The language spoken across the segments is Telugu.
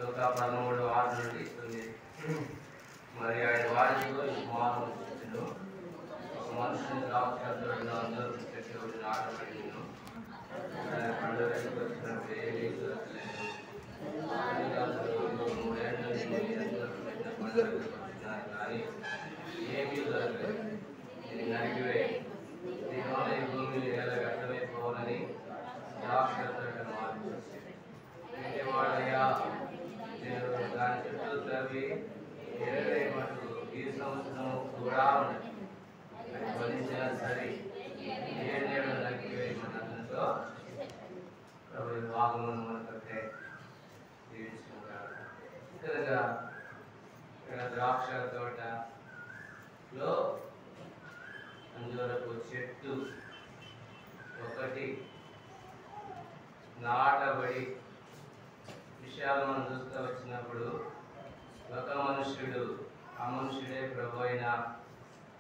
లూకా 13:6-9. మరి ఆయన వారితో మాటలు ఒక మనుషుని ద్రాక్షతోటలో అందరూ చెట్టు నాటబడిను. పండుగ వచ్చినప్పుడు ఏమీ దొరకలేదు. 3 ఏళ్ళ నుంచి కానీ ఏమీ దొరకలేదు. ఇది నరికివే, దీనివల్ల ఈ భూమిని ఎలా వ్యర్థమైపోవాలని ద్రాక్షతోట మార్చి వాడయ్యా, నేను దాని చుట్టూ తవ్వి 20 మటుకు ఈ సంవత్సరం కూడా ఉన్నది అది ఫలించినా సరే ఏ నేడు నరికివేయమన్నంతో ప్రభు వాగ్దానం మనకంటే జీవించుకుంటారు. కనుక ఇక్కడ ద్రాక్ష తోటలో అంజూరపు చెట్టు ఒకటి నాటబడి విషయాలు మనం చూస్తూ వచ్చినప్పుడు ఒక మనుష్యుడు, ఆ మనుష్యుడే ప్రభు అయిన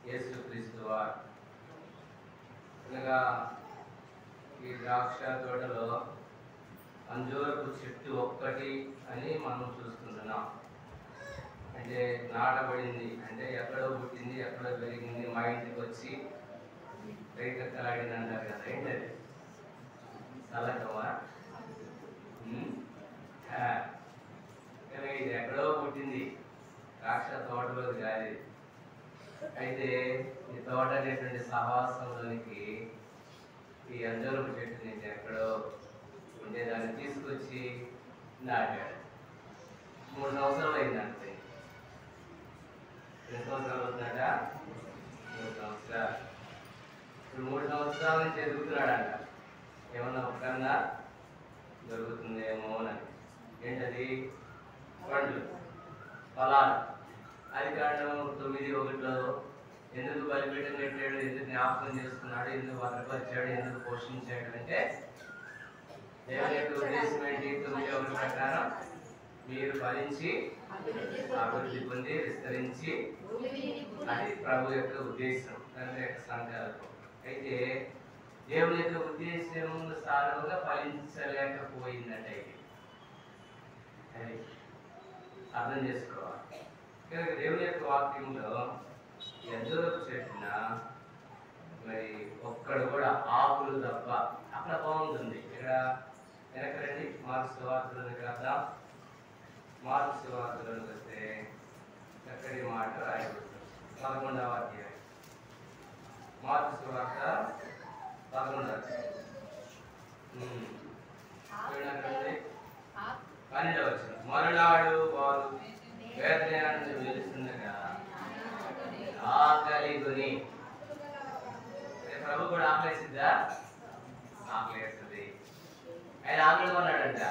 యేసుక్రీస్తు వారు. అనగా ఈ ద్రాక్ష తోటలో అంజూరపు చెట్టు ఒక్కటి అని మనం చూస్తుంటున్నాం. అంటే నాటబడింది అంటే ఎక్కడో పుట్టింది, ఎక్కడో పెరిగింది, మా ఇంటికి వచ్చి రైతక్కలాడింది అంటారు కదా. ఏంటది? సలకమా? ఇది ఎక్కడో పుట్టింది, ద్రాక్ష తోటలోకి కాదు. అయితే ఈ తోట అనేటువంటి సహవాసంలోనికి ఈ అంజూరపు చెట్టు నుంచి ఎక్కడో ఉండే దాన్ని తీసుకొచ్చి నాటాడు. 3 సంవత్సరాలు అయింది అంటే. 2 సంవత్సరాలు అవుతుందట. 3 సంవత్సరాలు. ఇప్పుడు 3 సంవత్సరాల నుంచి ఎదుగుతున్నాడంట. ఏమన్నా ఒక్కన్నా దొరుకుతుందేమో అని. ఏంటది? పండ్లు, ఫలాలు. అది కారణం 9:1 ఎందుకు బలిపీఠం కట్టాడు, ఎందుకు జ్ఞాపకం చేసుకున్నాడు, ఎందుకు భద్రపరిచాడు, ఎందుకు పోషించాడు అంటే దేవుని యొక్క ఉద్దేశం ఏంటి? 9:1 ప్రకారం మీరు ఫలించి అభివృద్ధి పొంది విస్తరించి, అది ప్రభు యొక్క ఉద్దేశం, తండ్రి యొక్క సంకల్పం. అయితే దేవుని యొక్క ఉద్దేశం సారంగా ఫలించలేకపోయిందంట. ఇది అది అర్థం చేసుకోవాలి. కనుక దేవుని యొక్క వాక్యంలో అంజూరపు చెట్టున మరి ఒక్కడు కూడా ఆకులు తప్ప, అక్కడ బాగుంటుంది. ఇక్కడ వెనక రండి, మార్క్స్ సువార్తలోకి రాద్దాం. మార్క్స్ సువార్తలోకి వస్తే చక్కటి మాట రాయబడుతుంది. 11వ అధ్యాయం మార్క్స్ సువార్త 11వ అధ్యాయం 12వ వచనం. మరునాడు వారు బేత్లెహేమును వెలుస్తుండగా ఆకలి కొని. ప్రభు కూడా ఆకలేసిద్దా? ఆకలేస్తుంది. ఆయన ఆకలి కొన్నాడంట.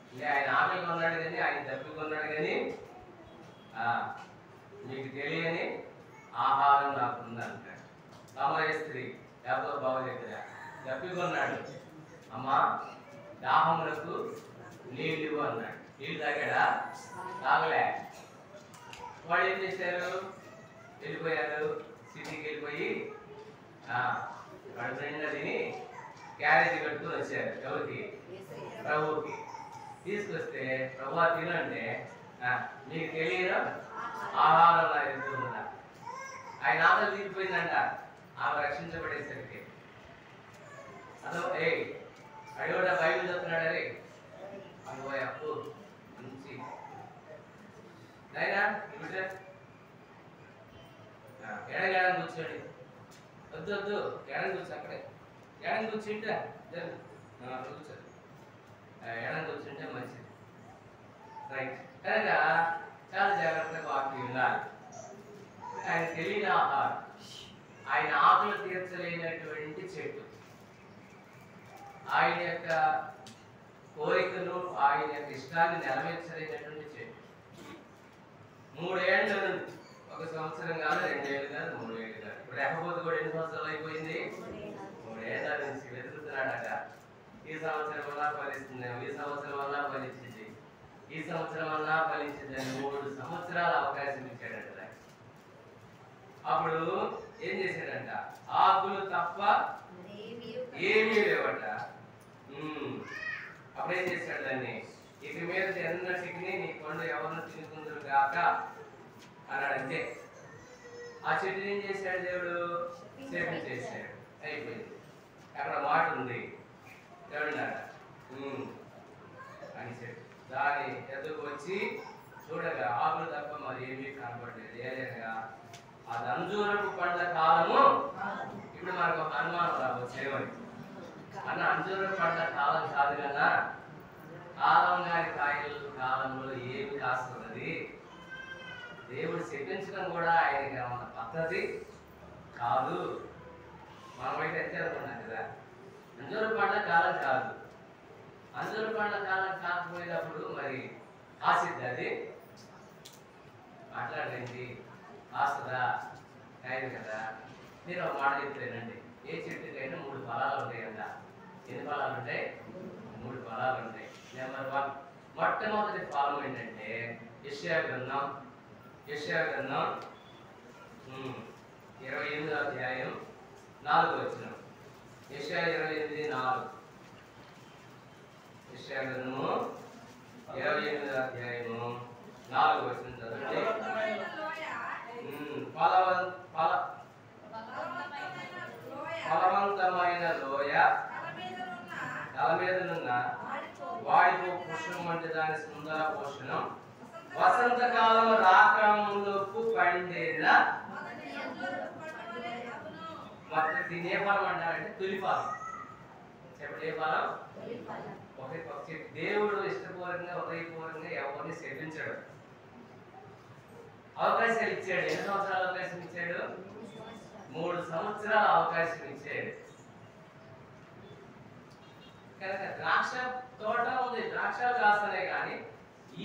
అంటే ఆయన ఆకలి కొన్నాడు కానీ, ఆయన దప్పి కొన్నాడు కానీ మీకు తెలియని ఆహారం నాకు ఉందంటాడు. సమయ స్త్రీ యాకోబు బావ దగ్గర దప్పి కొన్నాడు. అమ్మా, దాహములకు నీళ్ళు అన్నాడు. నీళ్ళు తాగాడా? తాగలే. వాడు ఏం చేశారు? వెళ్ళిపోయారు, సిటీకి వెళ్ళిపోయి వాడు నిండా తిని క్యారేజీ కట్టుకుని వచ్చారు. ఎవరికి? ప్రభువుకి. తీసుకొస్తే ప్రభు తినంటే మీకు తెలియదు ఆహారం నా ఎదుగుతుందా. ఆయన ఆకలి తీరిపోయిందంట ఆమె రక్షించబడేసరికి. అదో అది కూడా బైబిల్ చెప్తున్నాడు. అరే అనుభవ అప్పు మంచి అయినా ఇప్పుడు ఎడగేడని కూర్చోండి. వద్దు వద్దు, ఎడని కూర్చో. అక్కడే ఎడని కూర్చుంటే కూర్చోండి. ఎడని కూర్చుంటే మంచిది. రైట్. కనుక చాలా జాగ్రత్తగా వాక్యం ఉండాలి. ఆయన తెలియని ఆహారం, ఆయన ఆకలి తీర్చలేనటువంటి చెట్టు, ఆయన యొక్క కోరికలు, ఆయన యొక్క ఇష్టాన్ని నెరవేర్చలేనటువంటి చెట్టు. 3 ఏళ్ళ నుండి, 1 సంవత్సరం కాదు, 2 ఏళ్ళు కాదు, 3 ఏళ్ళు కాదు. ఇప్పుడు లేకపోతే కూడా ఎన్ని సంవత్సరాలు అయిపోయింది? 3 ఏళ్ళ నుంచి వెతుకుతున్నాడట. ఈ సంవత్సరం వల్ల ఫలిస్తుంది, ఈ సంవత్సరం వల్ల ఫలించింది, ఈ సంవత్సరం వల్ల ఫలించింది అని 3 సంవత్సరాల అవకాశం ఇచ్చాడట. అప్పుడు ఏం చేశాడంట? ఆకులు తప్ప ఏమీ లేవట. అప్పుడు ఏం చేశాడు? దాన్ని ఇక మీద ఎన్నటికి నీ పండు ఎవరిని తినుకుందరు గాక అన్నాడు. అంతే. ఆ చెట్టుని ఏం చేశాడు దేవుడు? చేశాడు. అయిపోయింది. అక్కడ మాట ఉంది దేవుడున్నాడు అని చెప్పి దాని ఎదుగు వచ్చి చూడగా ఆకులు తప్ప మరి ఏమీ కనపడలేదు. ఏదైనా అది అంజూరపు పండ్ల కాలము. ఇప్పుడు మనకు ఒక అనుమానం రావచ్చు, ఏమని అన్న అంజూరపు పండ్ల కాలం కాదు కన్నా కాలం గారి కాయల కాలంలో ఏమి కాస్తున్నది? దేవుడు చెప్పించడం కూడా ఆయనకి ఉన్న పద్ధతి కాదు. మనమైతే ఎంత అనుకున్నాం కదా, అంజూర పండ్ల కాలం కాదు. అంజూర పండ్ల కాలం కాకపోయినప్పుడు మరి కాసిద్ది అది? మాట్లాడండి, కాస్తుందా? కాయదు కదా. నేను ఒక మాట చెప్తానండి, ఏ చెట్టుకైనా 3 ఫలాలు ఉంటాయంట. ఎన్ని ఫలాలు ఉంటాయి? 3 ఫలాలు ఉంటాయి. నెంబర్ 1 మొట్టమొదటి ఫలం ఏంటంటే యెషయా గ్రంథం 28వ అధ్యాయం 4వ వచనం. యెషయా 28:4. యెషయా గ్రంథము 28వ అధ్యాయము 4వ వచనం చదవండి. ఫలవంతమైన లోయ తల మీదనున్న వాడిపో పుష్పం వంటి దాని సుందర పోషణం వసంతకాలం రాకములకు పండిన మొదటి దీని ఏ ఫలం అంటారంటే తొలి ఫలం. చెప్పండి, ఏ ఫలం? ఒక దేవుడు ఇష్టపూర్వకంగా హృదయపూర్వకంగా ఎవరిని శపించాడు, అవకాశాలు ఇచ్చాడు. ఎన్ని సంవత్సరాల అవకాశం ఇచ్చాడు? 3 సంవత్సరాల అవకాశం ఇచ్చాడు. కనుక ద్రాక్ష తోట ఉంది, ద్రాక్షలు కాస్తున్నాయి, కానీ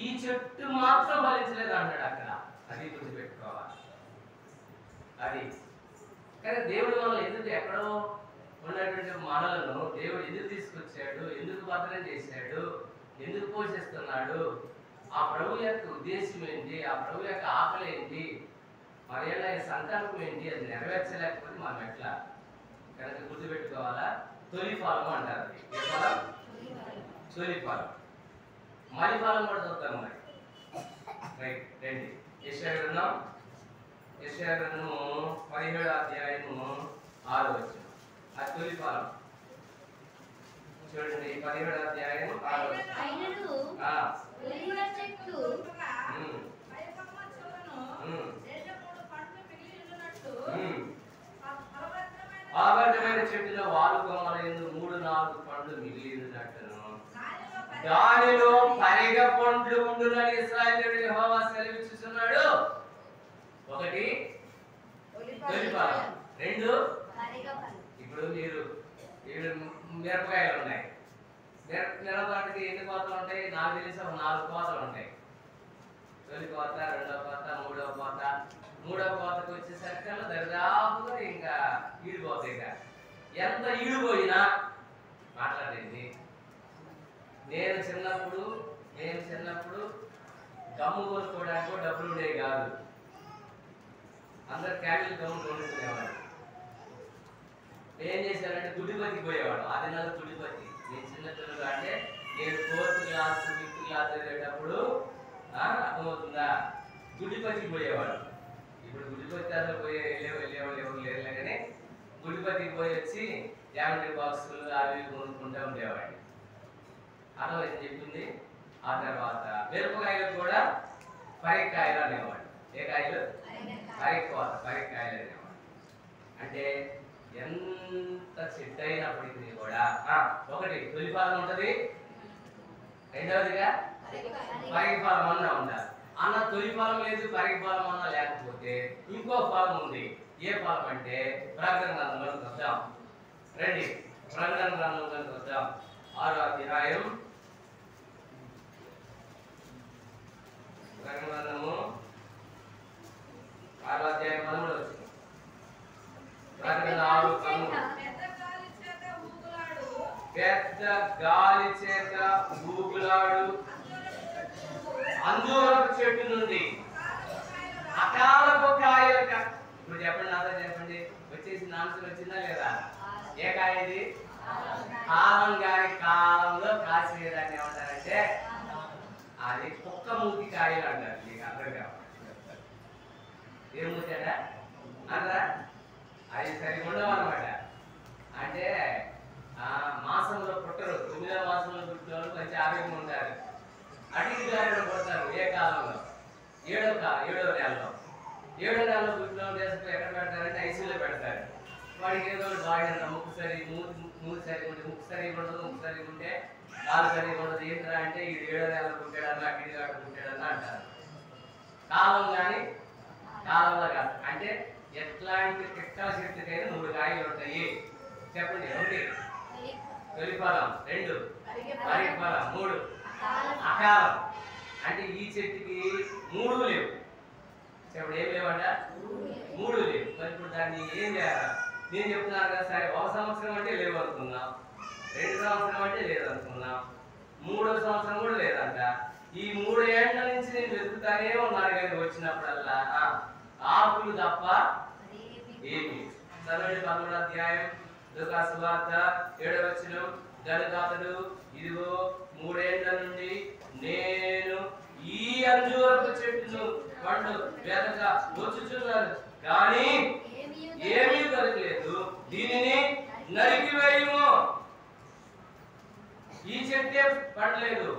ఈ చెట్టు మాత్రం ఫలించలేదు అన్నాడు అక్కడ. అది గుర్తుపెట్టుకోవాలి. అది కానీ దేవుడు మనల్ని ఎందుకు ఎక్కడో ఉన్నటువంటి మనలను దేవుడు ఎందుకు తీసుకొచ్చాడు, ఎందుకు భద్రం చేశాడు, ఎందుకు పోషిస్తున్నాడు, ఆ ప్రభు యొక్క ఉద్దేశం ఏంటి, ఆ ప్రభు యొక్క ఆకలి ఏంటి, మరి ఆయన సంకల్పం ఏంటి, అది నెరవేర్చలేకపోతే మనం ఎట్లా? కనుక గుర్తుపెట్టుకోవాలా. తొలి ఫలం అంటారు. ఏ ఫలం? తొలి ఫలం. మలి ఫలం కూడా చూద్దాం మరి. రైట్, రండి. యెషయా గ్రంథము 17వ అధ్యాయము 6వ వచనం. అది తొలి ఫలం. చూడండి, 17వ అధ్యాయం 6వ వచనం. ఆగర్భమైన చెట్టులో 4 కొమ్మలందు 3-4 పండ్లు మిగిలినట్టును దానిలో పరిగ పండ్లు ఉండునని ఇశ్రాయేలు యెహోవా సెలవిచ్చుచున్నాడు. 1 తొలి ఫలం, 2 ఇప్పుడు మీరు మిరపకాయలు ఉన్నాయి. మిరపకాయకి ఎన్ని కోతలు ఉంటాయి? నాకు తెలిసి ఒక 4 కోతలు ఉంటాయి. తొలి కోత, 2వ కోత, 3వ కోత. 3వ కోతకు వచ్చేసరికల్లా దరిదాపుగా ఇంకా ఈడిపోతాయి. ఎంత ఈడిపోయినా మాట్లాడండి. నేను చిన్నప్పుడు గమ్ము కొనుక్కోవడానికి డబ్బులు ఉండేవి కాదు. అందరు క్యాండిల్ గమ్ము కొనుక్కునేవాడు. ఏం చేశారంటే గుడిపతికి పోయేవాడు. 10 నెలలు గుడిపతి. నేను చిన్నపిల్లలు అంటే నేను 4th క్లాస్ 5th క్లాస్ చదివేటప్పుడు అర్థమవుతుందా, గుడిపతికి పోయేవాడు. ఇప్పుడు గుడిపతి అసలు వెళ్ళేవాళ్ళు లేరులే, కానీ గుడిపతికి పోయి వచ్చి జామెట్రీ బాక్సులు అవి కొనుక్కుంటూ ఉండేవాడిని. అర్థమైంది చెప్పింది. ఆ తర్వాత మిరపకాయలు కూడా పరికాయలు అనేవాడు. ఏ కాయలు? పరికాయలు అనేవాడు. అంటే ఎంత చెట్టు అయినప్పటికీ కూడా 1 తొలి ఫలం ఉంటుంది, 2వదిగా పరిగ ఫలం అన్నా ఉండాలి. అన్న తొలి ఫలం లేదు, పరిగ ఫలం అన్నా లేకపోతే ఇంకో ఫలం ఉంది. ఏ ఫలం అంటే ప్రకటన గ్రంథంలోకి వద్దాం. రండి, ప్రకటన గ్రంథంలోకి వద్దాం. 6వ అధ్యాయం. ప్రకటన గ్రంథము 6వ అధ్యాయం 13వ వచనం. ప్రకటన 6:13. పెద్ద గాలి చేత ఊగులాడు అంజూరపు చెట్టు నుండి అకాలపు కాయలు. ఇప్పుడు చెప్పండి, నాతో చెప్పండి, వచ్చేసి ఆన్సర్ వచ్చిందా లేదా? ఏ కాయ ఇది? కాలం గారి కాలంలో కాసేదాన్ని ఏమంటారంటే అది కుక్క మూతి కాయలు అంటారు. నీకు అర్థం కావాలి ఏం మూతాడా అనరా? అది సరిగా ఉండవు అనమాట. అంటే మాసంలో పుట్టరు, 9వ మాసంలో పుట్టిన వాళ్ళు మంచి ఆరోగ్యం ఉంటారు. అడిగి జాగ్రత్త పడతారు. ఏ కాలంలో? 7వ నెలలో. 7వ నెలలో పుట్టిన వాళ్ళు ఎక్కడ పెడతారంటే ఐసీయూలో పెడతారు. వాడికి ఏదో బాగా ముక్కు సరిగా మూడు సరిగా ఉంటే ముక్కు సరిగా ఉండదు, ముక్కు సరిగా ఉంటే కాలు సరిగా ఉండదు. ఏంటరా అంటే ఈ 7వ నెలలో పుట్టాడన్నా గిడిగాడు పుట్టాడన్నా అంటారు. కాలం కానీ కాలంలో కాదు. అంటే ఎట్లాంటి తిక్కల చెట్టుకైనా 3 కాయలు ఉంటాయి. చెప్పండి. 1 తొలి ఫలం, 2 పరిగె ఫలం, 3 అకాలం. అంటే ఈ చెట్టుకి 3 లేవు. చెప్పండి ఏం లేవంట? 3 లేవు. మరి ఇప్పుడు దాన్ని ఏం చేయాలి? నేను చెప్తున్నాను కదా, సరే 1 సంవత్సరం అంటే లేవు అనుకున్నాం, 2 సంవత్సరం అంటే లేదనుకున్నాం, 3వ సంవత్సరం కూడా లేదంట. ఈ 3 ఏళ్ల నుంచి నేను వెతుకుతానే ఉన్నారు కానీ వచ్చినప్పుడల్లా ఆకులు తప్ప ఏమి. చదవండి 11వ అధ్యాయం లూకా సువార్త 7వ వచనం. గనుక అతడు, ఇదిగో 3 ఏళ్ల నుండి నేను ఈ అంజూరపు చెట్టును పండు వెతక వచ్చుచున్నాను, కానీ ఏమీ దొరకలేదు, దీనిని నరికివేయుము. ఈ చెట్టే పండలేదు,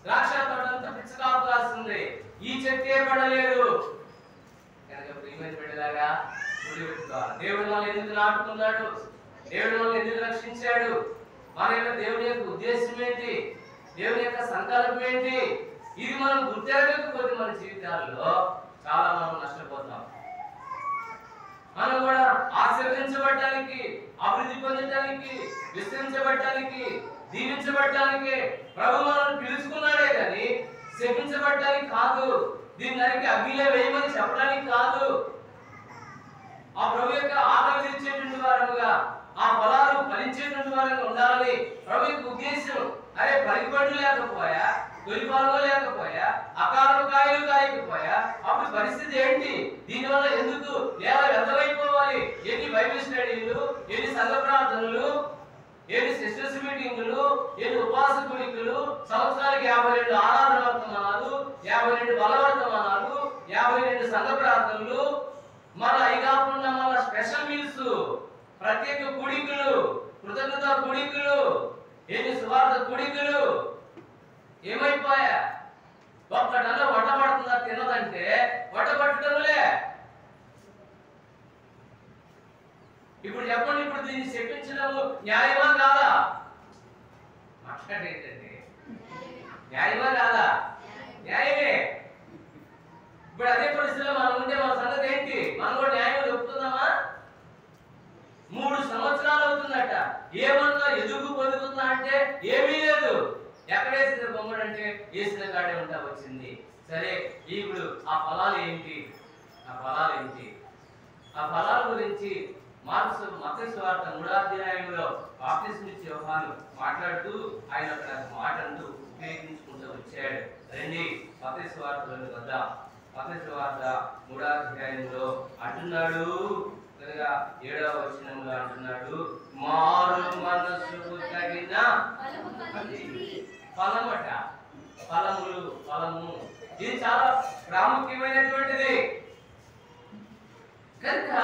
ద్రాక్ష తోటంతా పిచ్చకాపు కాస్తుంది, ఈ చెట్టే పండలేదు. కనుక ప్రియమైన బిడ్డలారా, దేవుడు మనల్ని ఎందుకు నాటుకున్నాడు? దేవుడు మనల్ని ఎందుకు రక్షించాడు? మన యొక్క దేవుని యొక్క ఉద్దేశం ఏంటి? దేవుని యొక్క సంకల్పం ఏంటి? ఇది మనం గుర్తెరగకపోతే మన జీవితాల్లో చాలా మనం నష్టపోతాం. మనం కూడా ఆశీర్వదించబడటానికి, అభివృద్ధి పొందడానికి, విస్తరించబడటానికి, దీవించబడటానికి ప్రభు మనల్ని పిలుచుకున్నాడే కానీ శపించబడటానికి కాదు. దీన్ని నరికి అగ్నిలో వేయమని చెప్పడానికి కాదు. ఆ ప్రభు యొక్క ఆకలి తీర్చేటువంటి వారముగా, ఆ ఫలాలు ఫలించేటువంటి వారంగా ఉండాలని ప్రభు యొక్క ఉద్దేశం. అరే పరిపండు లేకపోయా, తొలి ఫలము లేకపోయా, అకాలం కాయలు కాయకపోయా, అప్పుడు పరిస్థితి ఏంటి? దీనివల్ల ఎందుకు ఎలా వ్యర్థమైపోవాలి? ఎన్ని బైబిల్ స్టడీలు, ఎన్ని సంఘ ప్రార్థనలు, ఎన్ని సిస్టర్స్ మీటింగులు, ఎన్ని ఉపవాస కూడికలు, సంవత్సరానికి 52 ఆరాధన వర్తమానాలు, 52 బలవర్తమానాలు, 52 సంఘ ప్రార్థనలు, మళ్ళీ అవి కాకుండా మళ్ళీ స్పెషల్ మీల్స్, ప్రత్యేక కూడికలు, కృతజ్ఞత కూడికలు, ఎన్ని సువార్త కూడికలు. ఏమైపోయా? ఒక్కటన్నా వడ్డబడుతుందా తిన్నదంటే వడ్డబట్టడంలే. ఇప్పుడు చెప్పండి, ఇప్పుడు దీన్ని చెప్పించడము న్యాయమా కాదా? మాట్లాడేంటండి, న్యాయమా కాదా? న్యాయమే. ఇప్పుడు అదే పరిస్థితిలో మనం ఉంటే మన సంగతి ఏంటి? మనం కూడా న్యాయం చెప్తున్నామా? 3 సంవత్సరాలు అవుతుందట. ఏమన్నా ఎదుగు పొదుగుతుందా అంటే ఏమీ లేదు. ఎక్కడేసిన బొమ్మడు అంటే వేసిన కాడే ఉంటా వచ్చింది. సరే, ఇప్పుడు ఆ ఫలాలు ఏంటి? ఆ ఫలాలు ఏంటి? ఆ ఫలాల గురించి మత్తయి సువార్త 3వ అధ్యాయంలో బాప్తిస్మిచ్చే యోహాను మాట్లాడుతూ ఆయన అక్కడ మాట అంటూ ఉపయోగించుకుంటూ వచ్చాడు. రండి మత్తయి సువార్తలోకి వద్దాం. మత్తయి సువార్త 3వ అధ్యాయంలో అంటున్నాడు, 7వ వచనంలో అంటున్నాడు, మారు మనసుకు తగిన ఫలమట. ఫలము ఇది చాలా ప్రాముఖ్యమైనటువంటిది. కనుక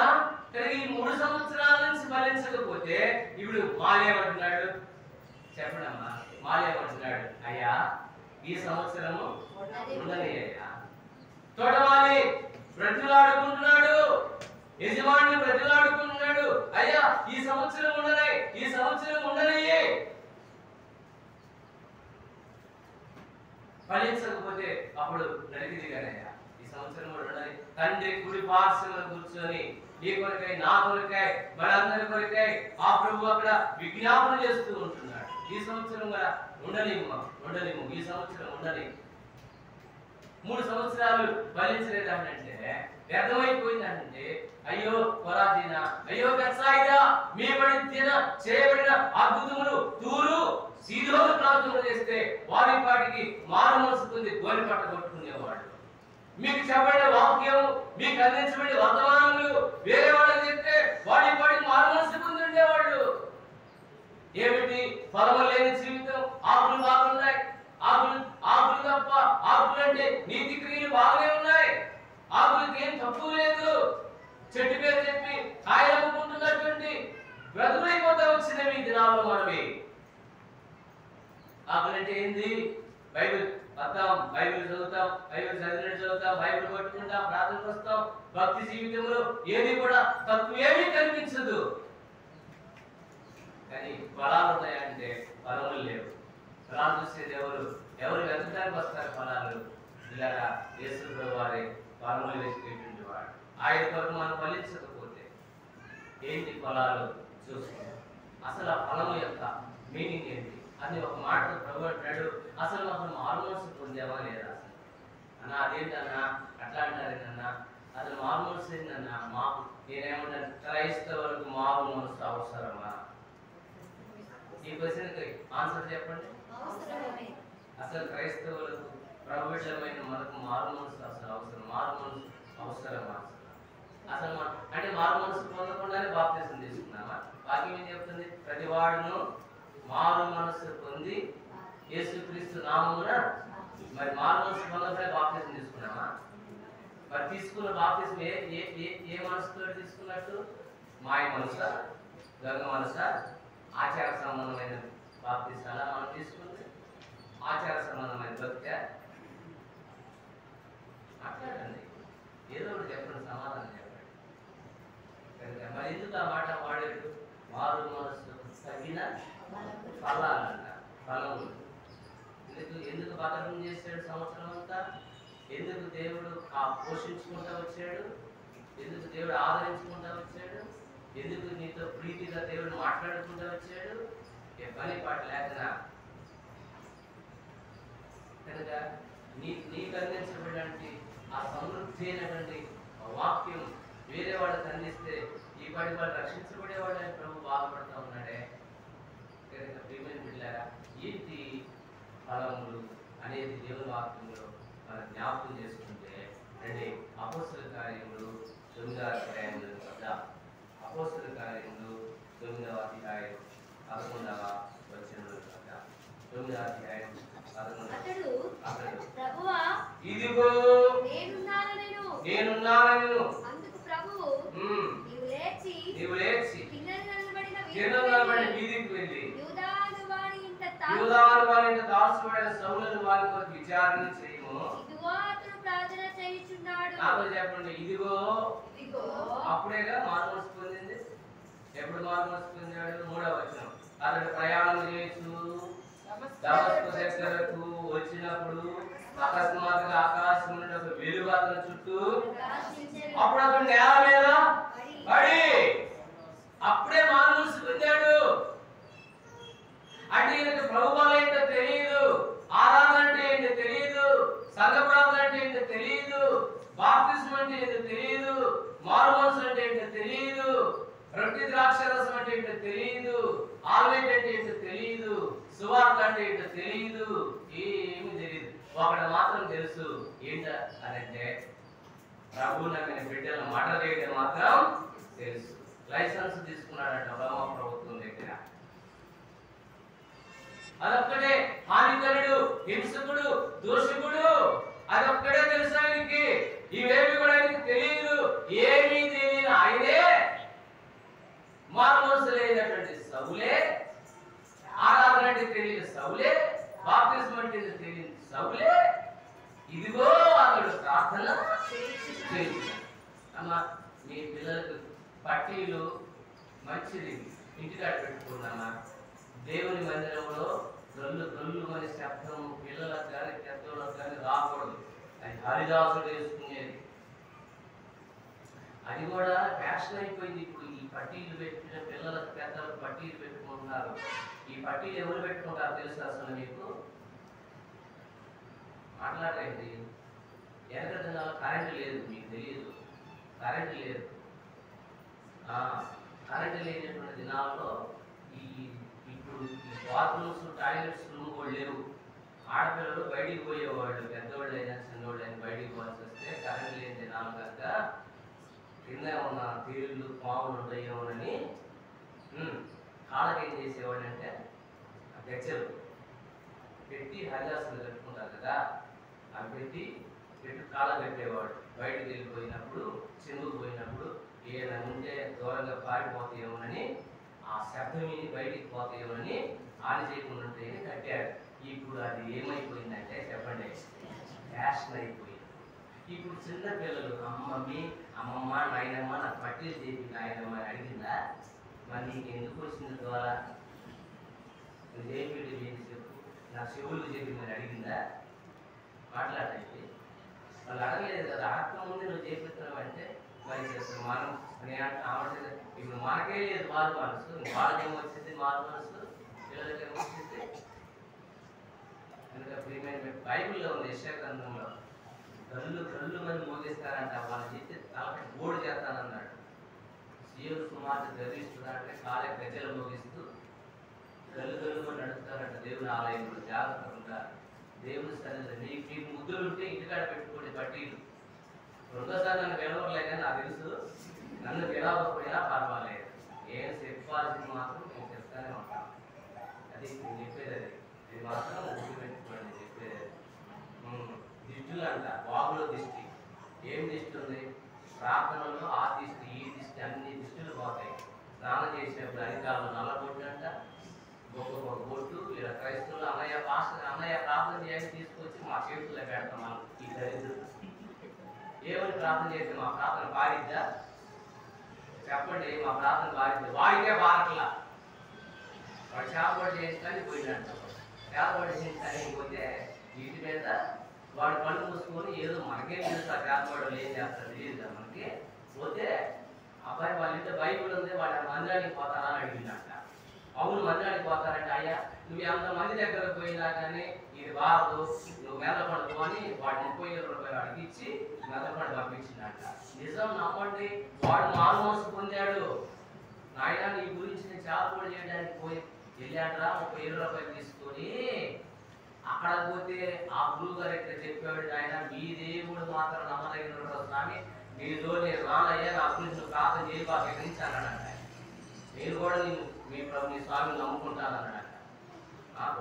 ఈ 3 సంవత్సరాల నుంచి ఫలించకపోతే ఇప్పుడు మాలేమంటున్నాడు? చెప్పండి అమ్మా, మాలేమంటున్నాడు? అయ్యా ఈ సంవత్సరము ఉండని అయ్యా. తోటమాలి బ్రతులాడుకుంటున్నాడు, యజమాని బ్రతులాడుకుంటున్నాడు, అయ్యా ఈ సంవత్సరం ఉండనే, ఈ సంవత్సరం ఉండనయ్యే. ఫలించకపోతే అప్పుడు నడికిది కదయ్యా, ఈ సంవత్సరం కూడా ఉండాలి. తండ్రి కుడి పార్శ్వమున కూర్చొని నీ కొరకై, నా కొరకై, మనందరి కొరకై ఆ ప్రభు అక్కడ విజ్ఞాపన చేస్తూ ఉంటున్నాడు. ఈ సంవత్సరం కూడా ఉండలేము, ఈ సంవత్సరం ఉండలేము. 3 సంవత్సరాలు ఫలించలేదంటే, వ్యర్థమైపోయిందంటే, అయ్యో కొరాజీనా, అయ్యో బెత్సాయిదా, మీ చేయబడిన అద్భుతములు తూరు సీదోను ప్రాంతంలో చేస్తే వారి పాటికి మారు మనసు పొంది గోలి పట్ట కొట్టుకునేవాడు. మీకు చెప్పబడిన వాక్యం, మీకు అందించబడిన వర్తమానములు వేరే వాళ్ళకి చెప్తే వాడి పాటికి మారు మనసు పొంది ఉండేవాళ్ళు. ఏమిటి? ఫలము లేని జీవితం. ఆకులు బాగున్నాయి, ఆకులు తప్ప ఆకులంటే నీతి క్రియలు బాగానే ఉన్నాయి, ఆకులకి ఏం తప్పు లేదు. చెట్టు పేరు చెప్పి కాయలు అమ్ముకుంటున్నటువంటి బ్రతుకులైపోతా వచ్చినవి ఈ దినాల్లో మనవి. ఆకులంటే ఏంది? బైబిల్ వస్తాం, బైబిల్ చదువుతాం, బైబిల్ చదివినట్టు చదువుతాం, బైబిల్ పట్టుకుంటాం, ప్రార్థనకు వస్తాం. భక్తి జీవితంలో ఏది కూడా తప్పు ఏమీ కనిపించదు. కానీ ఫలాలు ఉన్నాయంటే ఫలములు లేవు. ఫలాలు చూసేది ఎవరు వెతకడానికి వస్తారు ఫలాలు? ఇలాగా యేసు ప్రభు వారి ఫలములు వేసుకునేటువంటి వాడు. ఆయన కొరకు మనం ఫలించకపోతే ఏంటి ఫలాలు చూసుకుంటాం. అసలు ఆ ఫలము యొక్క మీనింగ్ ఏంటి అని ఒక మాట ప్రభు అంటాడు. అసలు మనం మారుమనసు పొందామా లేదా? అసలు అన్న అదేంటన్నా అట్లా అంటారేనన్నా, అసలు మారుమనసు ఏంటన్నా? మాకు నేనేమంటాను, క్రైస్తవులకు మారు మనసు అవసరమా? ఈ క్వశ్చన్కి ఆన్సర్ చెప్పండి. అసలు క్రైస్తవులకు ప్రభుత్వమైన మనకు మారు మనసు అసలు అవసరం? మారు మనసు అవసరమా? అసలు అంటే మారు మనసు పొందకుండానే బాప్తిసం తీసుకున్నామా? వాక్యం ఏం చెప్తుంది? ప్రతి వాడును మారు మనసు పొంది యేసుక్రీస్తు నామమున. మరి మారు మనసు పొందకుండా బాప్తిసం తీసుకున్నామా? మరి తీసుకున్న బాప్తిసం ఏ మనసుతో తీసుకున్నట్టు? మాయ మనసా, గంగ మనసా, ఆచార సంబంధమైన బాప్తిసాలా మనం తీసుకుంది? ఆచార సంబంధమైన భక్తి మాట్లాడండి, ఏదో ఒకటి చెప్పండి, సమాధానం చెప్పండి. కనుక మరి ఎందుకు ఆ మాట వాడాడు? మారు మనసు తగిన ఫలాలంట, ఫలములు. ఎందుకు బతకం చేశాడు సంవత్సరం అంతా? ఎందుకు దేవుడు పోషించుకుంటూ వచ్చాడు? ఎందుకు దేవుడు ఆదరించుకుంటూ వచ్చాడు? ఎందుకు నీతో ప్రీతిగా దేవుడు మాట్లాడుకుంటూ వచ్చాడు? ఏ పని పాట లేకనా? కనుక నీకు అందించబడినటువంటి ఆ సమృద్ధి అయినటువంటి వాక్యం వేరే వాళ్ళకి అందిస్తే ఈ పాటి వాళ్ళు రక్షించబడేవాళ్ళు అని ప్రభు బాధపడుతూ ఉన్నాడే. కనుక ప్రియమైన బిడ్డలారా, ఏంటి ఫలములు అనేది దేవుని వాక్యంలో మనం జ్ఞాపకం చేసుకుంటే రండి, అపోస్తల కార్యములు 9వ అధ్యాయంలో చూద్దాం. అపోస్తల కార్యములు 9వ అధ్యాయం 11వ వచనంలో చూద్దాం. 9వ అధ్యాయం 11. అతడు ప్రభువా ఇదిగో నేనున్నాను. అందుకు ప్రభువు నీవు లేచి నిలబడిన వీధికి వెళ్ళి యూదాను వారి ఇంట దాసుడైన సౌలును వారి కొరకు విచారణ చేయము. ఇదిగో అతడు ప్రార్థన చేయుచున్నాడు. నాతో చెప్పండి, ఇదిగో. అప్పుడేగా మారుమనసు పొందింది. ఎప్పుడు మారుమనసు పొందాడు? 3వ వచనం. అతడు ప్రయాణం చేయొచ్చు దమస్కు దగ్గరకు వచ్చినప్పుడు అకస్మాత్తుగా ఆకాశం నుండి ఒక వెలుగు అతని చుట్టూ. అప్పుడు అతను నేల మీద పడి అప్పుడే మారుమనసు పొందాడు. అంటే ఈయనకు ప్రభువులు ఏంటో తెలియదు, ఆరాధన అంటే ఏంటో తెలియదు, సంఘ ప్రార్థన అంటే ఏంటో తెలియదు, బాప్తిస్మం అంటే ఏంటో తెలియదు, మారుమనసు అంటే ఏంటో తెలియదు, రొట్టె ద్రాక్షరసం అంటే ఏంటో తెలియదు, ఆల్వేట్ అంటే ఏంటో తెలియదు, సువార్త అంటే ఏంటో తెలియదు, ఏమీ తెలియదు. ఒకటి మాత్రం తెలుసు, ఏంట అనంటే ప్రభు నమ్మిన బిడ్డలను మర్డర్ చేయడం మాత్రం తెలుసు. లైసెన్స్ తీసుకున్నాడంట బర్మా ప్రభుత్వం దగ్గర. అదొక్కడే హానికరుడు, హింసకుడు, దోషకుడు, అదొక్కడే తెలుసు ఆయనకి. ఇవేమి కూడా ఆయనకి తెలియదు. ఏమీ తెలియని ఆయనే మారుమనసు లేనటువంటి సౌలే, ఆరాధన అంటే తెలియని సౌలే, బాప్తిస్మం అంటే తెలియని సౌలే, ఇదిగో అతడు ప్రార్థన చేయించాడు. అమ్మా, మీ పిల్లలకు పట్టీలు మంచిది ఇంటికాడ పెట్టుకున్నామా? దేవుని మందిరంలో దొల్లు మన శబ్దం పిల్లలకు కానీ పెద్దోళ్ళకు కానీ రాకూడదు. అది హరిదాసుడు వేసుకునేది. అది కూడా ఫ్యాషన్ అయిపోయింది ఇప్పుడు. ఈ పట్టీలు పెట్టిన పిల్లలకు పెద్దలకు పట్టీలు పెట్టుకుంటున్నారు. ఈ పట్టీలు ఎవరు పెట్టుకుంటారు తెలుసు అసలు మీకు? మాట్లాడండి. వెనక దినాల్లో కరెంటు లేదు, మీకు తెలియదు. కరెంటు లేదు. కరెంటు లేనటువంటి దినాల్లో ఇప్పుడు ఈ బాత్రూమ్స్, టాయిలెట్స్ రూమ్ కూడా లేవు. ఆడపిల్లలు బయటికి పోయేవాళ్ళు, పెద్దవాళ్ళు అయినా చిన్నవాళ్ళు అయినా బయటికి పోవాల్సి వస్తే కరెంటు లేని దినాలు కనుక కింద ఉన్న తీరులు పాములు ఉంటాయేమోనని కాళ్ళకి ఏం చేసేవాళ్ళు అంటే గచ్చలు పెట్టి హరిదాసులు కట్టుకుంటారు కదా, అవి పెట్టి కాళ్ళ పెట్టేవాడు. బయటకు వెళ్ళిపోయినప్పుడు చెందుకు పోయినప్పుడు ఏదైనా ఉంటే దూరంగా పారిపోతాయేమోనని, ఆ శబ్దం విని బయటికి పోతాయేమోనని ఆని చేయకుండా ఉంటే కట్టాడు. ఇప్పుడు అది ఏమైపోయిందంటే చెప్పండి, ఫ్యాషన్ అయిపోయింది. ఇప్పుడు చిన్న పిల్లలు అమ్మమ్మ నాయనమ్మ నాకు పట్టీలు చేపి నాయనమ్మ అని అడిగిందా? మరి నీకు ఎందుకు వచ్చింది ద్వారా నువ్వేం పెట్టి చేసి చెప్పు, నా చెవులు చెప్పిందని అడిగిందా? మాట్లాడండి. వాళ్ళు అడగలేదు కదా. అడగకముందే నువ్వు చేపిస్తున్నావు అంటే మరి చేస్తాను మనం ఇప్పుడు మనకే లేదు మారు మనసు, వాళ్ళకేమో వచ్చింది మారు మనసు, పిల్లలకేమో వచ్చింది. కనుక ప్రియమైన బైబిల్లో ఉంది, యెషయా గ్రంథంలో కళ్ళు మంది మోగిస్తారంట, వాళ్ళు చెప్తే తలపై గోడు చేస్తానన్నాడు. సీయోను కుమార్తె గర్విస్తున్నాడంటే కాలే గజ్జలు మోగిస్తూ కళ్ళు నడుస్తారంట దేవుని ఆలయంలో. జాగ్రత్తగా దేవుని సన్నిధిలో మీకు ముద్దులు ఉంటే ఇంటికాడ పెట్టుకోండి పట్టీలు. రెండోసారి నన్ను పిలవలేక నాకు తెలుసు, నన్ను పిలవకపోయినా పర్వాలేదు, ఏం చెప్పాల్సింది మాత్రం నేను చెప్తానే ఉంటాను. అది నేను చెప్పేది, అది ఇది మాత్రం గుర్తు పెట్టుకోండి చెప్పేది. దిష్టులు అంట, వాగులో దిష్టి. ఏం దిష్టి ఉంది? ప్రార్థనలో ఆ దిష్టి ఈ దిష్టి అన్ని దిష్టులు పోతాయి. స్నానం చేసినప్పుడు అధికారులు నల్లబొట్టు అంట, ఒక్కొక్క బొట్టు. ఇలా క్రైస్తవులు అన్నయ్య ప్రార్థన చేయాలి తీసుకొచ్చి మా చేతుల్లో పెడతాం మనం. ఈ దరిద్రులు ఏమని ప్రార్థన చేస్తే మా ప్రార్థన పారిద్దా? చెప్పండి, మా ప్రార్థన పారిద్దా? వాడికే బారట్లా. వాడు చేపబడి చేయించడానికి పోయినట్టు. చేపబడి చేయించడానికి పోతే వీటి మీద వాడు కళ్ళు మూసుకొని ఏదో మనకేం తెలుసు ఆ చేపబడులు ఏం చేస్తాడు తెలియదు కదా మనకి. పోతే అబ్బాయి వాళ్ళ ఇంట్లో బైబిల్ ఉంది, వాడు మందిరానికి పోతారా అని అడిగిందంట. అవును మందిరానికి పోతారంటే, అయ్యా నువ్వు ఎంతమంది దగ్గరకు పోయినా కానీ ఇది వారదు, నువ్వు మెదపడదు అని వాడు 30,000 రూపాయలు అడిగిచ్చి మెదపడి పంపించిందంట. నిజం నమ్మండి, వాడు మారు మనసు పొందాడు. నాయన నీ గురించి నేను చేపలు చేయడానికి పోయి వెళ్ళాడరా 30,000 రూపాయలు తీసుకొని. అక్కడ పోతే ఆ గురువు గారు ఇక్కడ చెప్పాడు, ఆయన మీ దేవుడు మాత్రం నమ్మదగిన స్వామి, నీతో నేను రానయ్యా, నా గురించి నువ్వు ప్రార్థన చేయబాక ఎక్కడి నుంచి అన్నాడంట. నేను కూడా మీ స్వామిని నమ్ముకుంటానన్నాడంట.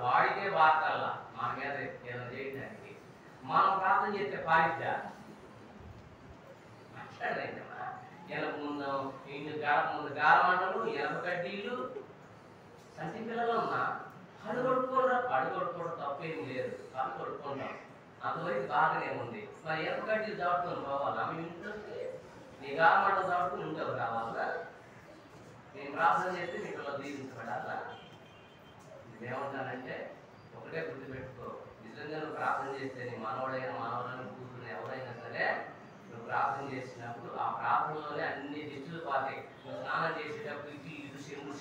వాడికే వార్తల్లా మన మీద ఏదైనా చేయడానికి. మనం ప్రార్థన చేస్తే పారిద్దా? మాట్లాడదమ్మా. ఎనక ముందు ముందు గారమంటలు, ఎనక కడ్డీలు, సంటి పిల్లలు ఉన్నా కళ్ళు కొట్టుకోవడం తప్పేం లేదు. కళ్ళు కొట్టుకుంటాం, అంతవరకు బాగానే ఉంది. మరి ఎనక కడ్డీలు దాటుకొని పోవాలా? మీ ఇంట్లోకి నీ గారమంటలు దాటుకుని ఇంట్లో రావాలా? నేను ప్రార్థన చేస్తే మీ పిల్లలు దీవించబడాలా? ఏమంటానంటే ఒకటే గుర్తుపెట్టుకో, నిజంగా నువ్వు ప్రార్థన చేస్తే నీ మనవడైనా మనవడైనా కూతురు ఎవరైనా సరే నువ్వు ప్రార్థన చేసినప్పుడు ఆ ప్రార్థనలోనే అన్ని దిష్టులు పోతాయి. నువ్వు స్నానం చేసేటప్పుడు ఇటు చెంబు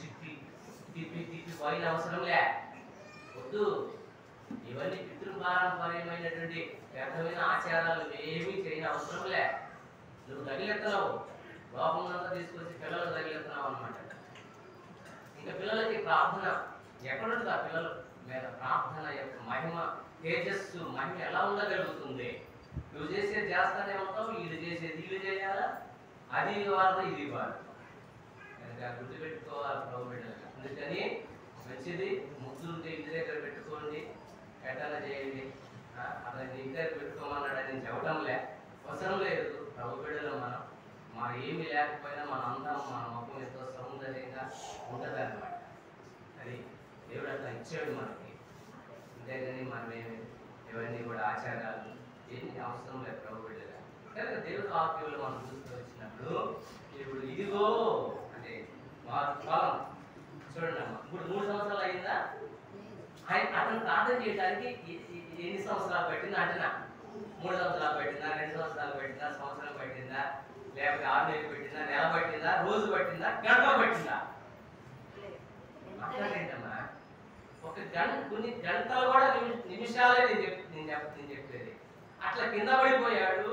తిప్పి పోయిన అవసరంలే, వద్దు. ఇవన్నీ పితృపారంపర్యమైనటువంటి వ్యర్థమైన ఆచారాలు ఏమీ చేయని అవసరంలే. నువ్వు తగిలెత్తనావు, లోపంతా తీసుకొచ్చి పిల్లలు తగిలెత్తనావు అనమాట. ఇంకా పిల్లలకి ప్రార్థన ఎక్కడుంటుంది? ఆ పిల్లల మీద ప్రార్థన యొక్క మహిమ, తేజస్సు మహిమ ఎలా ఉండగలుగుతుంది? నువ్వు చేసేది చేస్తానే ఉంటావు, వీళ్ళు చేసేది వీళ్ళు చేయాలా? అది వారు ఇది వారు. కనుక గుర్తుపెట్టుకోవాలి ప్రభు బిడ్డలు. అందుకని మంచిది, ముద్దులుంటే ఇంటి దగ్గర పెట్టుకోండి, ఎట్టన చేయండి. అతను ఇంటి దగ్గర పెట్టుకోమన్నాడు నేను చెప్పడంలే, అవసరం లేదు. ప్రభు బిడ్డలు మనం ఏమీ లేకపోయినా మన అందరం మన ముఖం ఎంతో సౌందర్యంగా ఉంటుంది అన్నమాట. అది దేవుడు అట్లా ఇచ్చాడు మనకి. అంతేగాని మనం ఇవన్నీ కూడా ఆచారాలు ఏమి అవసరం లేదు ప్రభు బిడ్డగా. కనుక దేవుడు వాక్యంలో మనం చూస్తూ వచ్చినప్పుడు ఇప్పుడు ఇదిగో అంటే ఫలం చూడండి అమ్మ. ఇప్పుడు 3 సంవత్సరాలు అయిందా? అతను ప్రార్థన చేయడానికి ఎన్ని సంవత్సరాలు పెట్టిందా? అంటేనా 3 సంవత్సరాలు పెట్టిందా, 2 సంవత్సరాలు పెట్టిందా, సంవత్సరం పెట్టిందా, లేకపోతే 6 నెలలు పెట్టిందా, నెల పట్టిందా, రోజు పట్టిందా, గంట పట్టిందా? మాట్లాడేంటమ్మా, ఒక కొన్ని గంటలు కూడా నిమిషాలే నేను చెప్పేది. అట్లా కింద పడిపోయాడు.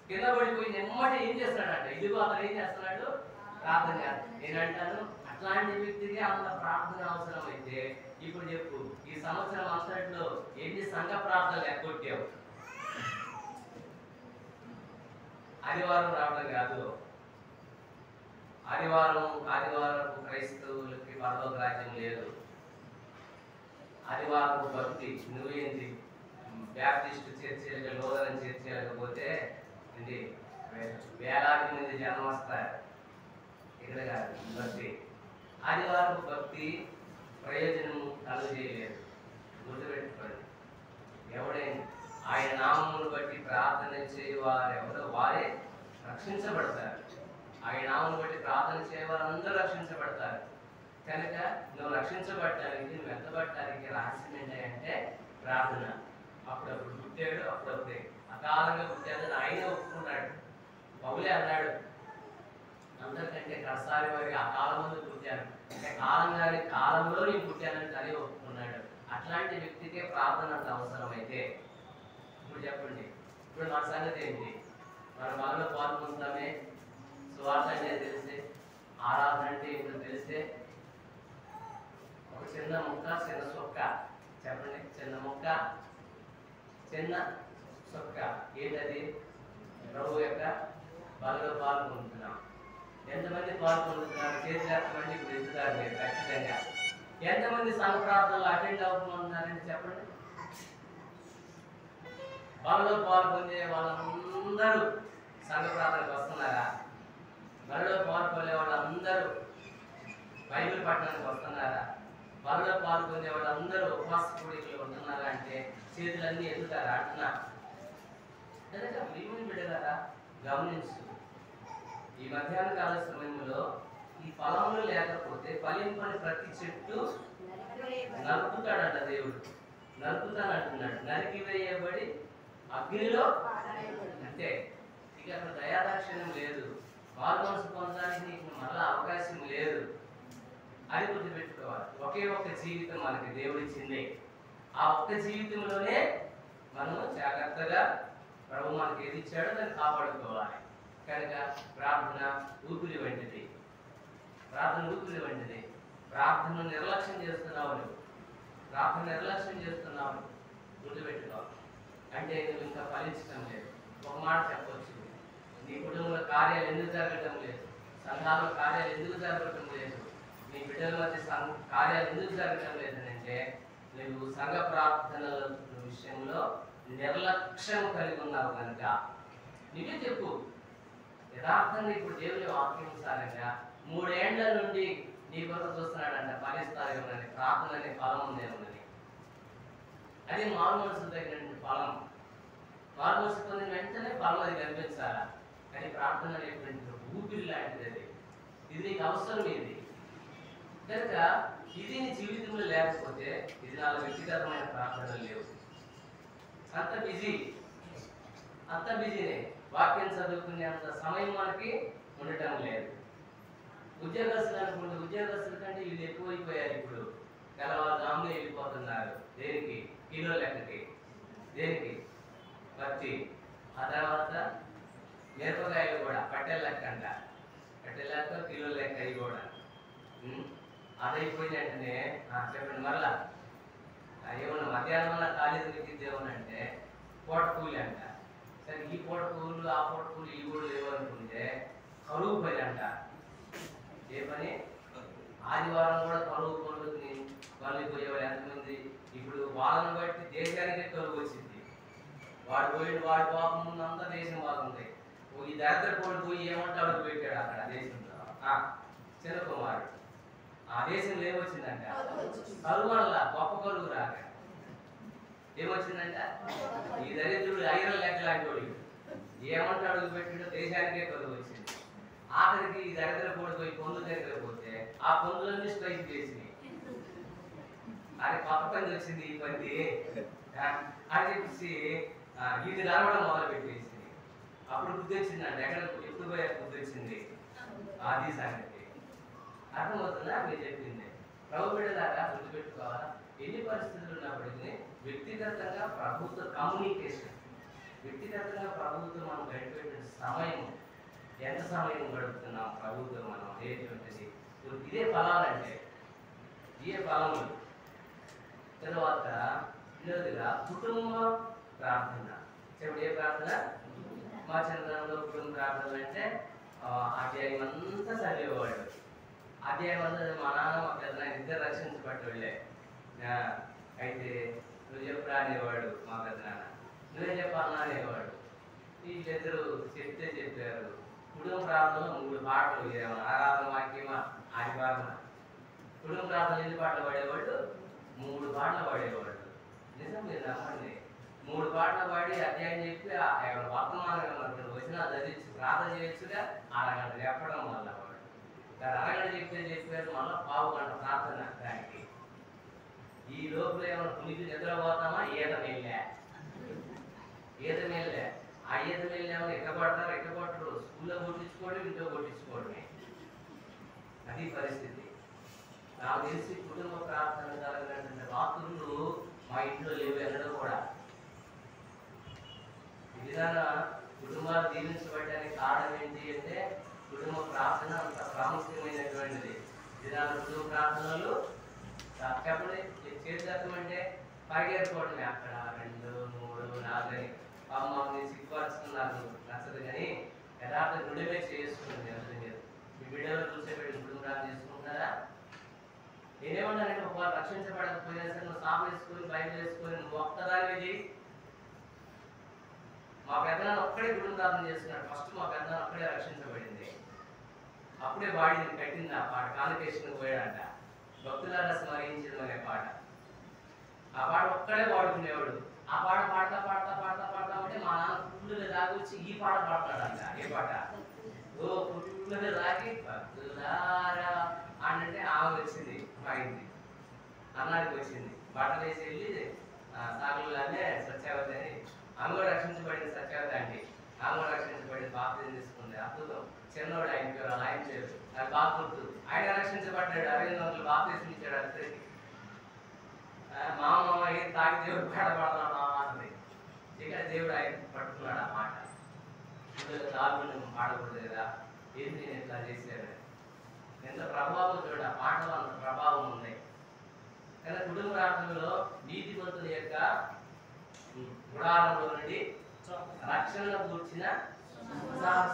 కింద పడిపోయి నెమ్మటి ఏం చేస్తాడంట, ఇదిగో అతను ఏం చేస్తున్నాడు? ప్రార్థన చేస్తాడు. నేనంటాను అట్లాంటి వ్యక్తికి అంత ప్రార్థన అవసరం అయితే ఇప్పుడు చెప్పు, ఈ సంవత్సరం అంతట్లో ఎన్ని సంఘ ప్రార్థనలు ఎక్కొట్టావు? ఆదివారం రావడం కాదు. ఆదివారం క్రైస్తవులకి పరలోక రాజ్యం లేదు. ఆదివారం భక్తి. నువ్వేంటి బ్యాప్టిస్ట్ చర్చలకు లోదన చర్చలకు పోతే ఏంటి వేలాది మంది జనం వస్తారు. ఇక్కడ కాదు భక్తి. ఆదివారం భక్తి ప్రయోజనం కలుగజేయలేదు. గుర్తుపెట్టుకోండి. ఎవడైనా ఆయన నామమును బట్టి ప్రార్థన చేయవారు ఎవరో వారే రక్షించబడతారు. ఆయన నామమును బట్టి ప్రార్థన చేయవారు అందరూ రక్షించబడతారు. కనుక నువ్వు రక్షించబడటానికి, నువ్వు ఎత్తబడటానికి రహస్యం ఏంటంటే ప్రార్థన. అప్పుడప్పుడు పుట్టాడు, అప్పుడప్పుడే అకాలంగా పుట్టాడని ఆయన ఒప్పుకున్నాడు. పౌలే అన్నాడు, అందరికంటే కడసారి వారికి ఆ కాలం ముందు పుట్టాను, అంటే కాలంలో నేను పుట్టానని తనే ఒప్పుకున్నాడు. అట్లాంటి వ్యక్తికే ప్రార్థన అంత అవసరమైతే ఇప్పుడు చెప్పండి, ఇప్పుడు మన సంగతి ఏంటి? మన బాగా పాల్గొంటామే, సువార్త అంటే తెలిస్తే, ఆరాధన అంటే ఇప్పుడు తెలిస్తే, ఒక చిన్న ముక్క చిన్న సొక్క చెప్పండి, చిన్న ముక్క చిన్న సొక్క ఏంటది? ప్రభు యొక్క బలలో పాల్గొంటున్నాం. ఎంతమంది పాల్గొంటున్నారు? చేతులేస్తామండి ఇప్పుడు ఎత్తుతారు మీరు ఖచ్చితంగా. ఎంతమంది సంఘ ప్రార్థనలు అటెండ్ అవుతున్నారంటే చెప్పండి. బలలో పాల్గొనే వాళ్ళందరూ సంఘ ప్రార్థనకు వస్తున్నారా? బలలో పాల్గొనే వాళ్ళందరూ బైబిల్ పట్టణానికి వస్తున్నారా? బలలో పాల్గొనే వాళ్ళందరూ ఉపవాస కూడికలు ఉంటున్నారా అంటే చేతులన్నీ ఎత్తుతారా అంటున్నా? కనుక ప్రియమైన బిడ్డలారా గమనించు, ఈ మధ్యాహ్న కాల సమయంలో ఈ ఫలములు లేకపోతే ఫలింపని ప్రతి చెట్టు నరుకుతాడంట దేవుడు. నరుకుతానంటున్నాడు. నరికి వేయబడి అగ్నిలో అంటే ఇక అక్కడ దయాదాక్షిణ్యం లేదు. మారుమనసు పొందడానికి నీకు మళ్ళా అవకాశం లేదు. అది గుర్తుపెట్టుకోవాలి. ఒకే ఒక్క జీవితం మనకి దేవుడిచ్చింది. ఆ ఒక్క జీవితంలోనే మనము జాగ్రత్తగా ప్రభు మనకి ఏది ఇచ్చాడో దాన్ని కాపాడుకోవాలి. కనుక ప్రార్థన ఊపిరి వంటిది. ప్రార్థన ఊపిరి వంటిది. ప్రార్థనను నిర్లక్ష్యం చేస్తున్నావు నువ్వు. ప్రార్థన నిర్లక్ష్యం చేస్తున్నావు, గుర్తుపెట్టుకో. అంటే నువ్వు ఇంకా ఫలించడం లేదు. ఒక మాట చెప్పవచ్చు, నీ కుటుంబంలో కార్యాలు ఎందుకు జరగటం లేదు? సంఘాల్లో కార్యాలు ఎందుకు జరగటం లేదు? నీ బిడ్డల మధ్య కార్యాలు ఎందుకు జరగటం లేదంటే నువ్వు సంఘ ప్రార్థనల విషయంలో నిర్లక్ష్యం కలిగి ఉన్నావు కనుక. నువ్వే చెప్పు యథార్థంగా. ఇప్పుడు దేవుని వాక్యానుసారంగా 3 ఏళ్ల నుండి నీ కొరకు చూస్తున్నాడంట, ఫలిస్తారు ఏమని, ప్రార్థన అనే ఫలం ఉందేమని. అది మారు మనసు తగినటువంటి ఫలం. మారు మనసు పొందిన వెంటనే ఫలం అది కనిపించాలా. కానీ ప్రార్థన అనేటువంటి ఊపిరి లాంటిది. అది ఇది నీకు అవసరం. ఇది కనుక ఇది నీ జీవితంలో లేకపోతే ఇది నాలో వ్యక్తిగతమైన ప్రార్థనలు లేవు. అంత బిజీనే. వాక్యం చదువుకునే అంత సమయం మనకి ఉండటం లేదు. ఉద్యోగస్తులు అనుకుంటే ఉద్యోగస్తుల కంటే వీళ్ళు ఎక్కువైపోయారు. ఇప్పుడు తెల్లవారుజామున వెళ్ళిపోతున్నారు. దేనికి? కిలో లెక్కకి. దేనికి? పత్తి. ఆ తర్వాత మిరపకాయలు కూడా కట్టెల లెక్క అంట. కట్టెల లెక్క, కిలో లెక్క. అవి కూడా అదైపోయింది వెంటనే చెప్పండి మరలా ఏమన్నా మధ్యాహ్నం కాలేజీ విద్యుద్దేమనంటే పూట కూలి అంట. సరే ఈ పూట కూలు ఆ పూట కూలు ఈ కూడా లేవు అనుకుంటే కరువు పని అంట. ఏ పని? ఆదివారం కూడా కరువు పనులకి పనులు పోయేవాళ్ళు ఎంతమంది? ఇప్పుడు వాళ్ళని బట్టి దేశానికే కరువు వచ్చింది. వాడు పాపం ముందు అంతా దేశం బాగుంటాయి. ఈ దరిద్ర కోడి పోయి ఏమంటే అడుగు పెట్టాడు అక్కడ దేశంలో. చిన్న కుమారుడు ఆ దేశంలో ఏమొచ్చిందంట? కరువు వల్ల గొప్ప కరువు రాక ఏమొచ్చిందంట? ఈ దరిద్రుడు ఐరన్ లెక్క లాంటి వాడు ఏమంటే అడుగు పెట్టాడో దేశానికే కరువు వచ్చింది. ఆఖరికి ఈ దరిద్ర కోడి పోయి పొందు దగ్గర పోతే ఆ పొందులన్నీ స్ట్రైక్ చేసినాయి. అది కొత్త పని వచ్చింది. ఈ పని అని చెప్పేసి ఇది నడవడం మొదలు పెట్టేసింది. అప్పుడు బుద్ధి వచ్చిందంట. ఎప్పుడు పోయా బుద్ధి వచ్చింది? అది సంగతి. అర్థమవుతుందా మీరు చెప్పింది? ప్రభు బిడ్డలాగా గుర్తుపెట్టుకోవాలా. ఎన్ని పరిస్థితులు ఉన్నప్పటికీ వ్యక్తిగతంగా ప్రభుత్వ కమ్యూనికేషన్, వ్యక్తిగతంగా ప్రభుత్వం మనం గడిపేటువంటి సమయం, ఎంత సమయం గడుపుతున్నాం ప్రభుత్వం మనం అనేటువంటిది. ఇదే ఫలాలంటే ఇదే ఫలములు. తర్వాత రెండవదిగా కుటుంబ ప్రార్థన. చెప్పండి, ఏ ప్రార్థన? మా చంద్రంలో కుటుంబ ప్రార్థనలు అంటే అధ్యాయం అంతా చదివేవాడు. అధ్యాయం అంతా మా నాన్న మా పెద్ద ఇద్దరు రక్షించబడ్డోళ్ళే. అయితే నువ్వు చెప్పురా అనేవాడు మా పెద్దనాన్న, నువ్వే చెప్పాలన్నా అనేవాడు. వీళ్ళిద్దరు చెప్పారు. కుటుంబ ప్రార్థనలో 3 పాటలు, ఆరాధన వాక్యమా ఆదివారమా. కుటుంబ ప్రార్థన ఎన్ని పాటలు పాడేవాళ్ళు? 3 పాటలు పాడేవాళ్ళు. నిజం, మీరు నమ్మండి. 3 పాటలు పాడి అధ్యాయం చెప్పి వర్తమానంగా వచ్చినా చదివించి ప్రార్థన చేయొచ్చుగా. అరగంట చెప్పడం వల్ల వాడు అరగంట చెప్పారు, మళ్ళీ పావు గంట ప్రార్థన. దానికి ఈ లోపల ఏమైనా పులికి నిద్రపోతామా? ఈత మేలే. ఆ ఈత మేలు ఏమైనా ఎక్కబడతారు, ఎక్కబట్టరు. స్కూల్లో కొట్టించుకోవడం, ఇంట్లో కొట్టించుకోవడమే. అది పరిస్థితి. నాకు తెలిసి కుటుంబ ప్రార్థన జరగాలంటే రాత్రులు మా ఇంట్లో లేవు ఎన్నడూ కూడా. ఈ విధంగా కుటుంబాలు దీవించబడడానికి కారణం ఏంటి అంటే కుటుంబ ప్రార్థన అంత ప్రాముఖ్యమైనటువంటిది. విధాన కుటుంబ ప్రార్థనలు చెప్పండి. చేసేటం అంటే పరిగెత్తుకోవడమే. అక్కడ 2, 3, 4 అని అమ్మని సిగ్గుపరుచుకున్నారు, నచ్చదు. కానీ యథార్థ గుడిమే చేసుకుంటుంది. ఎవరు మీ బిడ్డలో చూసేపెట్టి కుటుంబాలు చేసుకుంటారా? నేనేమన్నానంటే ఒకవేళ రక్షించబడకపోయినా సరే నువ్వు సాపు వేసుకొని బయట వేసుకొని నువ్వు ఒక్కదాన్ని చేయి. మా పెద్దనాన్న ఒక్కడే కుటుంబాలను చేస్తున్నాడు. ఫస్ట్ మా పెద్దనాన్న ఒక్కడే రక్షించబడింది. అప్పుడే బాడీని కట్టింది. ఆ పాట కాన్వకేషన్ పోయాడంట. భక్తులారా స్మరించడం అనే పాట. ఆ పాట ఒక్కడే పాడుకునేవాడు. ఆ పాట పాడతా ఉంటే మా నాన్న పుట్టుగా దాగొచ్చి ఈ పాట పాడతాడంట. ఏ పాట? ఓ పుట్టుగా దాగి భక్తులారా అంటే ఆమె వచ్చింది, మా ఇంటి అన్నానికి వచ్చింది. బట్టలు వేసి వెళ్ళి సాగులనే సత్యావతి అని ఆమె కూడా రక్షించబడింది. సత్యావతి అంటే ఆమె కూడా రక్షించబడింది. బాప్తిజం తీసుకుంది. అద్భుతం. చిన్నోడు ఆయన పేరు, ఆయన పేరు అది బాగా గుర్తు. ఆయన రక్షించబడ్డాడు. 600 బాప్తిజం ఇచ్చాడు. అందరికి మా మామ ఏం తాగి దేవుడు పడబడతాడు అన్నది. ఇక దేవుడు ఆయన పట్టుకున్నాడు. ఆ మాట తాగుని పాడకూడదు కదా, ఏంటి నేను ఇట్లా చేశాను. ఎంత ప్రభావం చూడ, ఆ పాటలో అంత ప్రభావం ఉంది. కానీ కుటుంబ ప్రార్థనలో నీతిమంతుల యొక్క గుడారంలో నుండి రక్షణలో కూర్చిన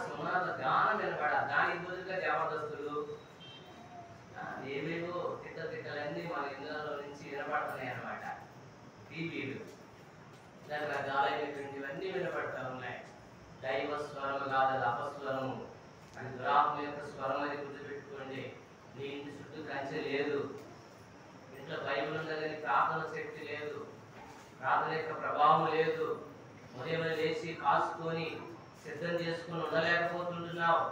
సునాద గానం వినపడ. దానికి బదులుగా జబర్దస్తులు ఏవేవో తిక్కలన్నీ మన ఇళ్ళలో నుంచి వినపడుతున్నాయి అన్నమాట. టీవీలు రకరకాలైనటువంటివన్నీ వినపడతా ఉన్నాయి. దైవ స్వరము కాదు, అపస్వరము. అది దురాత్మ యొక్క స్వరం అని గుర్తుపెట్టుకోండి. నీ ఇంటి చుట్టూ కంచె లేదు, ఇంట్లో బైబిల్ ఉందా కానీ ప్రార్థన శక్తి లేదు, ప్రార్థన యొక్క ప్రభావం లేదు. ఉదయం లేచి కాసుకొని సిద్ధం చేసుకుని ఉండలేకపోతుంటున్నావు.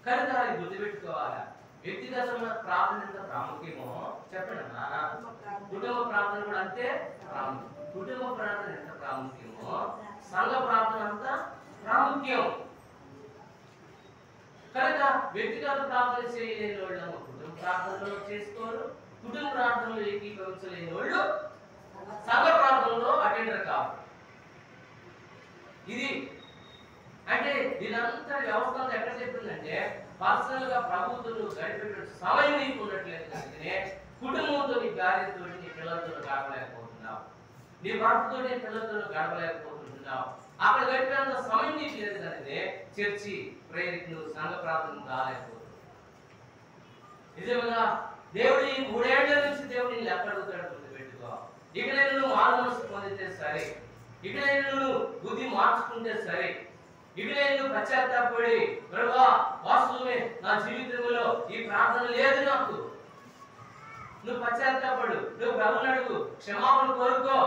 కనుక అది గుర్తుపెట్టుకోవాలా. వ్యక్తిగతమైన ప్రార్థన ఎంత ప్రాముఖ్యమో చెప్పండి. కుటుంబ ప్రార్థన కూడా అంతే ప్రాముఖ్యం. కుటుంబ ప్రార్థన ఎంత ప్రాముఖ్యమో సంఘ ప్రార్థన అంత ప్రాముఖ్యం. కనుక వ్యక్తిగత ప్రార్థన చేయలేని వాళ్ళు కుటుంబ ప్రార్థనలో చేసుకోరు, కుటుంబ ప్రార్థనలో ఏకీభవించలేని వాళ్ళు సంఘ ప్రార్థనలో అటెండర్ కాదు. ఇది అంటే దీనంతా వ్యవస్థ ఎక్కడ చెప్తుందంటే పర్సనల్ గా ప్రభుత్వం గడిపే సమయం నీకు ఉండట్లేదు. కనుకనే కుటుంబంతో నీ భార్యతో నీ పిల్లలతో గడపలేకపోతున్నావు, నీ భర్తతో నీ పిల్లలతో గడపలేకపోతున్నావు. అక్కడ గడిపేంత సమయం నీకు లేదు. కనుకనే చర్చి ప్రేయర్కి నువ్వు సంఘ ప్రార్థన రాలేకపోతున్నావు. నిజంగా దేవుడు ఈ 3 ఏళ్ల నుంచి దేవుడు నేను ఎక్కడ అడుగుతాడు గుర్తుపెట్టుకో. ఇక్కడ నువ్వు మారు మనసు పొందితే సరే, ఇక్కడ నువ్వు బుద్ధి మార్చుకుంటే సరే, ఇక్కడ నువ్వు పశ్చాత్తాపడి ప్రభువా వాస్తవమే నా జీవితంలో ఈ ప్రార్థన లేదు నాకు, నువ్వు పశ్చాత్తాపడు, నువ్వు ప్రభువుని అడుగు, క్షమాపణ కోరుకో.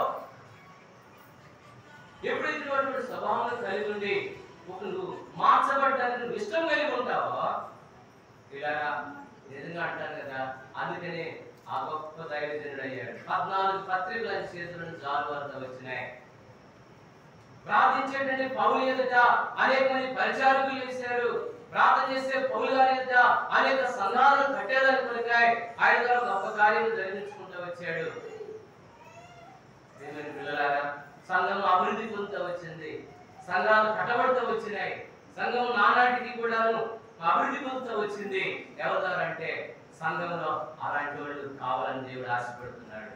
ఎప్పుడైతే ఇటువంటి స్వభావం కలిగి ఉండి నువ్వు మార్చబడ్డానికి నువ్వు ఇష్టం కలిగి ఉంటావో ఇలా నిజంగా అంటారు కదా. అందుకని ఆ గొప్ప దైవజనుడు అయ్యాడు. 14 పత్రికలు ఆయన చేతుల నుంచి జారువారుతా వచ్చినాయి. ప్రార్థించేటంటే పౌలు ఎదుట అనేక మంది పరిచారకులు వేశారు. ప్రార్థన చేసే పౌలు గారి ఎదుట అనేక సంఘాలను కట్టేదాన్ని కొరికాయి. ఆయన గారు గొప్ప కార్యము జరిగించుకుంటూ వచ్చాడు. పిల్లలారా, సంఘం అభివృద్ధి పొందుతూ వచ్చింది, సంఘాలు కట్టబడుతూ వచ్చినాయి, సంఘం నానాటికి కూడాను అభివృద్ధి పొందుతూ వచ్చింది. ఎవరంటే సంఘంలో అలాంటి వాళ్ళు కావాలని దేవుడు ఆశపడుతున్నాడు.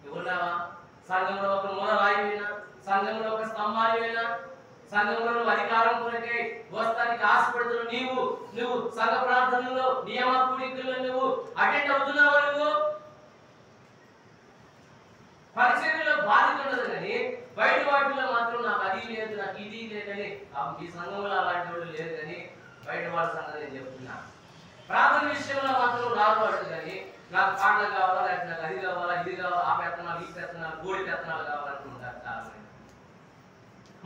నువ్వున్నావా? సంఘంలో ఒక మూల రాయినా, సంఘంలో ఒక స్తంభానివైనా, సంఘంలో నువ్వు అధికారం కొరకై వస్తానికి ఆశపడుతున్నావు. నువ్వు సంఘ ప్రార్థనలో నియమ కూడికల్లో నువ్వు అటెండ్ అవుతున్నావా? పరిచర్యలో బాధ్యత ఉండదు, కానీ బయట వాటిలో మాత్రం నాకు అది లేదు, నాకు ఇది లేదని. ఈ సంఘంలో అలాంటి వాళ్ళు లేదు, కానీ బయట వాళ్ళ సంగతి నేను చెప్తున్నా. ప్రార్థన విషయంలో మాత్రం రాదు వాళ్ళు, కానీ నాకు పాటలు కావాలా, లేకపోతే నాకు అది కావాలా, ఇది కావాలా, ఆ పెత్తనాలు, ఈ పెత్తనాలు, గోడి పెత్తనాలు కావాలనుకుంటారు చాలా మంది.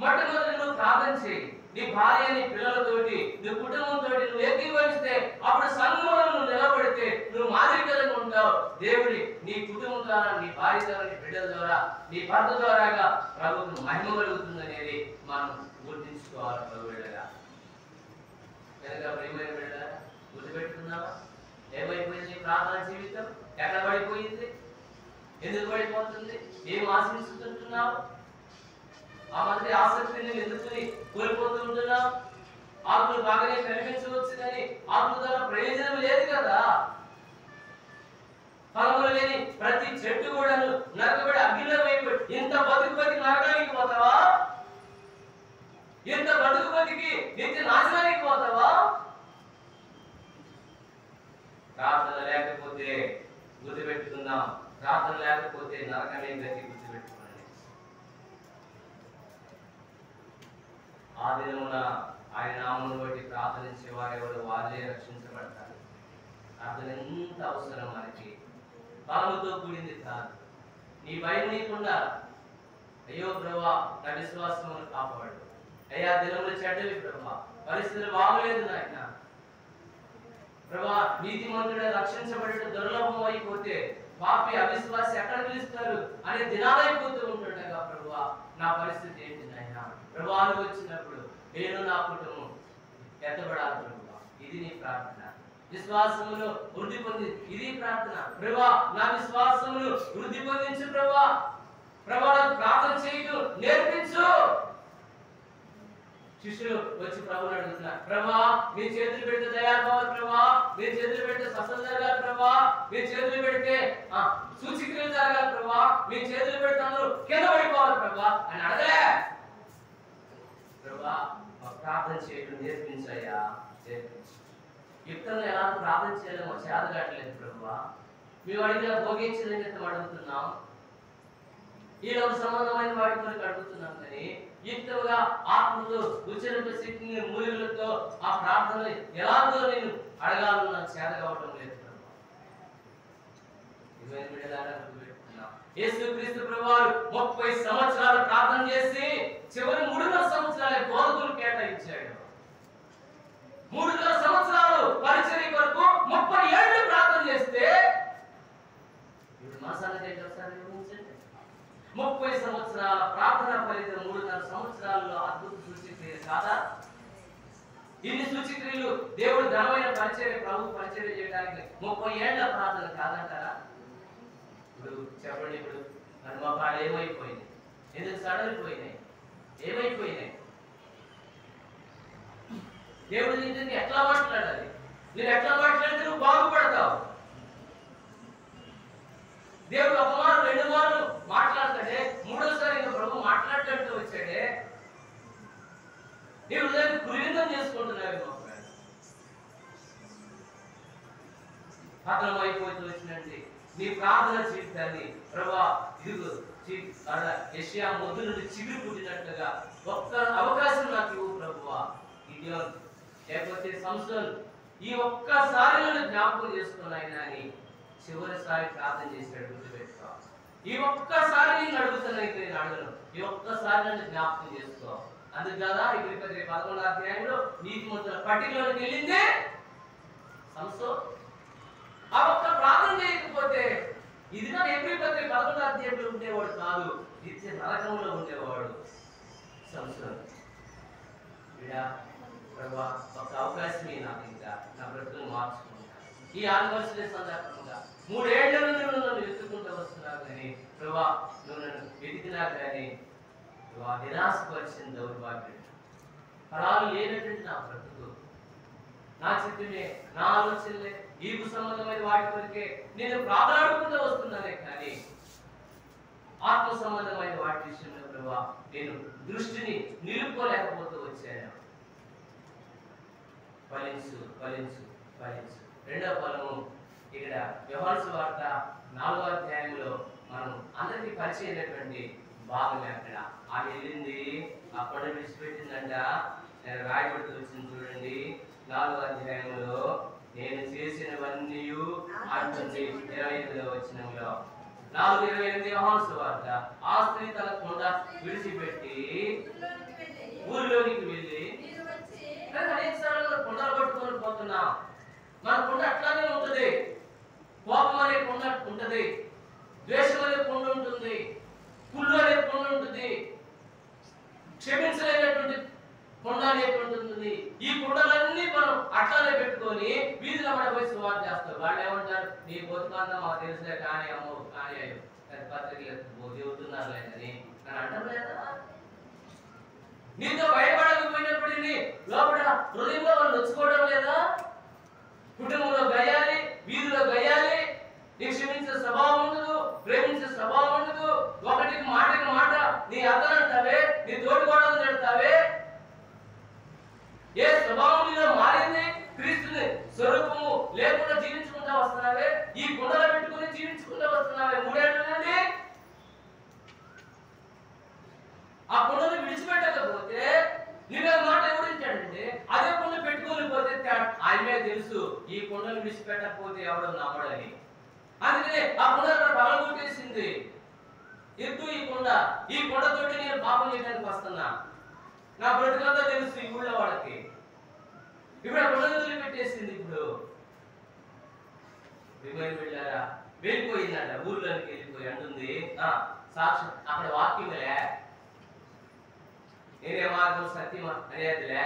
మొట్టమొదటి నువ్వు ప్రార్థన చేయి. నీ భార్య, నీ పిల్లలతోటి, నీ కుటుంబంతో నువ్వు ఏకీభవిస్తే, అప్పుడు సంఘంలో నువ్వు నిలబడితే నువ్వు మాదిరికరంగా ఉంటావు. దేవుడి నీ కుటుంబం ద్వారా, నీ భార్య ద్వారా, నీ బిడ్డల ద్వారా, నీ భర్త ద్వారాగా ప్రభుత్వం మహిమ కలుగుతుంది అనేది మనం గుర్తించుకోవాలి. ప్రభువుగా కనుక ప్రియమైన బిడ్డలారా, గుర్తుపెట్టుకున్నావా? ఏమైపోయింది ప్రార్థన జీవితం? ఎక్కడ పడిపోయింది? ఎందుకు పడిపోతుంది? ఏం ఆశిస్తుంటున్నావు? ఆ మధ్య ఆసక్తిని ఎందుకు కోల్పోతూ ఉంటున్నావు? ఆకులు బాగానే కనిపించవచ్చు, కానీ ఆకుల ద్వారా ప్రయోజనం లేదు కదా. ఫలములు లేని ప్రతి చెట్టు కూడా నరకబడి అగ్నిలో వేయబడి, ఇంత బతుకు నరకానికి పోతావా? ఇంత బతుకు నిత్య నాశనానికి పోతావా? ప్రార్థన లేకపోతే గుర్తుపెట్టుకుందాం, ప్రార్థన లేకపోతే నరకమే గతి. గుర్తుపెట్టుకోండి. ఆ దినమున ఆయన నామమును బట్టి ప్రార్థనించే వారెవరు వాళ్ళే రక్షించబడతారు. ప్రార్థన ఎంత అవసరం మనకి. బలముతో కూడింది కాదు. నీ భయం నీకుండా, అయ్యో ప్రభువా నా విశ్వాసమును కాపాడు, అయ్యా దినములు చెడ్డవి ప్రభువా, పరిస్థితులు బాగలేదు నాయన ప్రభువా, నీతిమంతుడే రక్షించబడేట దుర్లభం అయిపోతే పాపి అవిశ్వాసి ఎక్కడ పిలుస్తారు అనే దినాలైపోతూ ఉంటుండగా ప్రభువా నా పరిస్థితి ఏంటి నాయన? ప్రభావాలు వచ్చినప్పుడు నేను నా కుటుంబం ఎత్తబడాలి ప్రభువా. ఇది నీ ప్రార్థన. విశ్వాసమును వృద్ధి పొంది, ఇది ప్రార్థన. ప్రభువా నా విశ్వాసమును వృద్ధి పొందించు ప్రభువా. ప్రభువా ప్రార్థన చేయడం నేర్పించు. శిష్యులు వచ్చి ప్రభువుని అడుగుతున్నారు, ప్రభువా మీ చేతులు పెడితే దయాలు కావాలి ప్రభువా, మీ చేతులు పెడితే స్వస్థత జరగాలి ప్రభువా, మీ చేతులు పెడితే సూచక్రియలు జరగాలి ప్రభువా, మీ చేతులు పెడితే అందరూ కింద పడిపోవాలి ప్రభువా అని అడగలే. ప్రభువా ప్రార్థన చేయడం నేర్పించయ్యా, నేర్పించు. యుక్తంగా ఎలా ప్రార్థన చేయాలో చేత కావట్లేదు ప్రభువా. మేము అడిగిన భోగించిన నిమిత్తం అడుగుతున్నాం, ఈ లోక సంబంధమైన వాటి కొరకు అడుగుతున్నాం, కానీ యుక్తంగా ఆత్మతో ఉచ్చరింప శక్తిని మూలికలతో ఆ ప్రార్థన ఎలాగో నేను అడగాలని నాకు చేత కావటం లేదు ప్రభువా. యేసుక్రీస్తు ప్రభువారు 30 సంవత్సరాలు ప్రార్థన చేసి చివరి 3.5 సంవత్సరాలే బోధకులు కేటాయించాడు. 3.5 సంవత్సరాలు పరిచర్య కొరకు 30 ఏళ్ళు ప్రార్థన చేస్తే ఇప్పుడు మా సంగతి ఏంటి ఒకసారి ఊహించండి. 30 సంవత్సరాల ప్రార్థన ఫలితం 3.5 సంవత్సరాల్లో అద్భుత సూచక్రియ కాదా? ఇన్ని సూచక్రియలు దేవుడు ఘనమైన పరిచర్య, ప్రభు పరిచర్య చేయడానికి 30 ఏళ్ల ప్రార్థన కాదంటారా? ఇప్పుడు చెప్పండి, ఇప్పుడు మరి మా పాలు ఏమైపోయినాయి? ఎందుకు సడలిపోయినాయి? ఏమైపోయినాయి? దేవుడు నీతో ఎట్లా మాట్లాడాలి? నేను ఎట్లా మాట్లాడితే నువ్వు బాగుపడతావు. దేవుడు ఒక మారు 2 మార్లు మాట్లాడతాడే, 3వసారి ఇంకా ప్రభు మాట్లాడటంతో వచ్చాడే. నీ హృదయాన్ని పురివిందం చేసుకుంటున్నావు. పతనం అయిపోతూ వచ్చినండి నీ ప్రార్థన జీవితాన్ని ప్రభువా ఇదిగో యెషయా మొద్దు నుండి చిగురు పుట్టినట్లుగా ఒక్క అవకాశం నాకు ఇవ్వు ప్రభువా. గిడియోన్ లేకపోతే సంసోన్ ఈ ఒక్కసారి నన్ను జ్ఞాపకం చేసుకున్నాయన అని చివరిసారి ప్రార్థన చేశాడు. గుర్తుపెట్టుకో, ఈ ఒక్కసారి నేను అడుగుతానైతే నేను అడగను, ఈ ఒక్కసారి నన్ను జ్ఞాపకం చేసుకో. అందుకు కదా ఇప్పుడు 11వ అధ్యాయంలో నీతిమంతుల పట్టికలోకి వెళ్ళిందే సంసోన్. ఆ ఒక్క ప్రార్థన చేయకపోతే ఇది నా ఎబ్రీ పత్రిక 11వ అధ్యాయంలో ఉండేవాడు కాదు, నిత్య నరకంలో ఉండేవాడు సంసోన్. ప్రభువా ఒక అవకాశం నాకు ఇంకా నా బ్రతుకును మార్చుకుంటా. ఈ యానివర్సరీ సందర్భంగా 3 ఏళ్ల నుండి నువ్వు నన్ను వెతుక్కుంటూ వస్తున్నావు, కానీ ప్రభువా నువ్వు నన్ను వెతికినా కానీ నిరాశపరిచిన దౌర్భాగ్యం, ఫలాలు లేనటువంటి నా బ్రతుకు, నా చిత్తమే, నా ఆలోచనలే, ఈపు సంబంధమైన వాటి కొరికే నేను ప్రార్థనాడుకుంటూ వస్తున్నానే, కానీ ఆత్మ సంబంధమైన వాటి విషయంలో ప్రభువా నేను దృష్టిని నిలుపుకోలేకపోతూ వచ్చాను. ఫలించు ఫలించు ఫలించు. 2వ ఫలము ఇక్కడ యోహాను సువార్త 4వ అధ్యాయంలో మనం అందరికీ పరిచయం అయినటువంటి భాగం అక్కడ ఆమె వెళ్ళింది, ఆ కొండ విడిచిపెట్టిందంట. నేను రాయబడుతూ వచ్చింది చూడండి 4వ అధ్యాయంలో, నేను చేసినవన్నీ అంటుంది 28వ వచనంలో. 4:28 యోహాను సువార్త. ఆ స్త్రీ తన కొండ విడిచిపెట్టి ఊరిలోనికి వెళ్ళి, అనేక సార్లు కొండలు పట్టుకొని పోతున్నాం. మన కొండ అట్లానే ఉంటుంది. కోపం అనే కొండ ఉంటుంది, ద్వేషం అనే కొండ ఉంటుంది, కుళ్ళు అనే కొండ ఉంటుంది, క్షమించలేనటువంటి కొండ అనేటువంటి ఉంటుంది. ఈ కొండలన్నీ మనం అట్లానే పెట్టుకొని వీధిలో మన పోయి సువార్త చేస్తారు. వాళ్ళు ఏమంటారు, నీ బతుకంతా మాకు తెలుసులే కానీ అమ్మో కానీ అయ్యో పత్రికలు చెబుతున్నారులే అని అంటారు లేదా? నీతో భయపడకపోయినప్పుడు లోపల హృదయంలో వాళ్ళు నొచ్చుకోవడం లేదా? కుటుంబంలో గయ్యాలి, వీధిలో గయ్యాలి, నీకు క్షమించే స్వభావం ఉండదు, ప్రేమించే స్వభావం ఉండదు. ఒకటికి మాటకి మాట నీ అతను అంటావే, నీ తోడుకోవడం పెడతావే. ఏ స్వభావం మీద మారింది? క్రీస్తుని స్వరూపము లేకుండా జీవించుకుంటా వస్తున్నావే, ఈ కొండలో పెట్టుకుని జీవించుకుంటా వస్తున్నావే 3 ఏళ్ల నుండి. ఆ కొండను విడిచిపెట్టకపోతే నీవే మాట ఎవరించాడంటే అదే కొండ పెట్టుకొని పోతే ఆయనే తెలుసు ఈ కొండను విడిచిపెట్టకపోతే ఎవరు నమ్మడని. అందుకనే ఆ కొండ పగలగొట్టేసింది. ఎత్తు ఈ కొండతోటి నేను పాపం చేయడానికి వస్తున్నా, నా బ్రతుకంతా తెలుసు ఈ ఊళ్ళో వాళ్ళకి. ఇప్పుడు ఆ కొండ వదిలిపెట్టేసింది. ఇప్పుడు విమని వెళ్ళారా, వెళ్ళిపోయిందంట, ఊర్లోనికి వెళ్ళిపోయి అంటుంది సాక్షి అక్కడ వాక్యములే, నేనే మార్గం సత్యం అనేదిలే,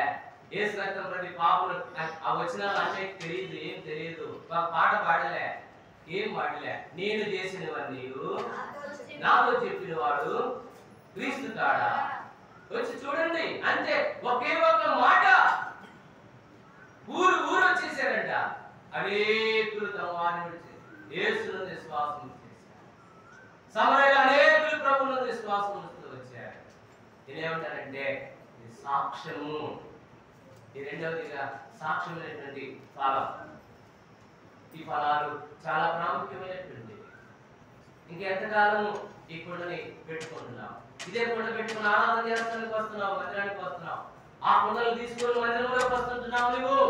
ఏ రక్తం ప్రతి పాపలు ఆ వచ్చిన అంటే తెలియదు, ఏం తెలియదు, పాట పాడలే, ఏం పాడలే. నేను చేసినవన్నీ నాతో చెప్పిన వాడు క్రీస్తు కాడా, వచ్చి చూడండి అంతే. ఒకే ఒక మాట. ఊరు వచ్చేసారంట. అనేకులు తమ వారిని యేసును విశ్వాసం చేశారు. సమరయ్యలో అనేకులు ప్రభువును విశ్వాసం వచ్చారు. నేనేమంటానంటే ఇది సాక్ష్యము. ఈ రెండవదిగా సాక్ష్యమైనటువంటి ఫలం. ఈ ఫలాలు చాలా ప్రాముఖ్యమైనటువంటి. ఇంకెంతకాలము ఈ కొండని పెట్టుకుంటున్నాం, ఇదే కొండ పెట్టుకుని ఆరాధన చేస్తానికి వస్తున్నావు, మందిరానికి వస్తున్నావు, ఆ కొండలు తీసుకొని మందిరంలోకి వస్తుంటున్నావు నువ్వు.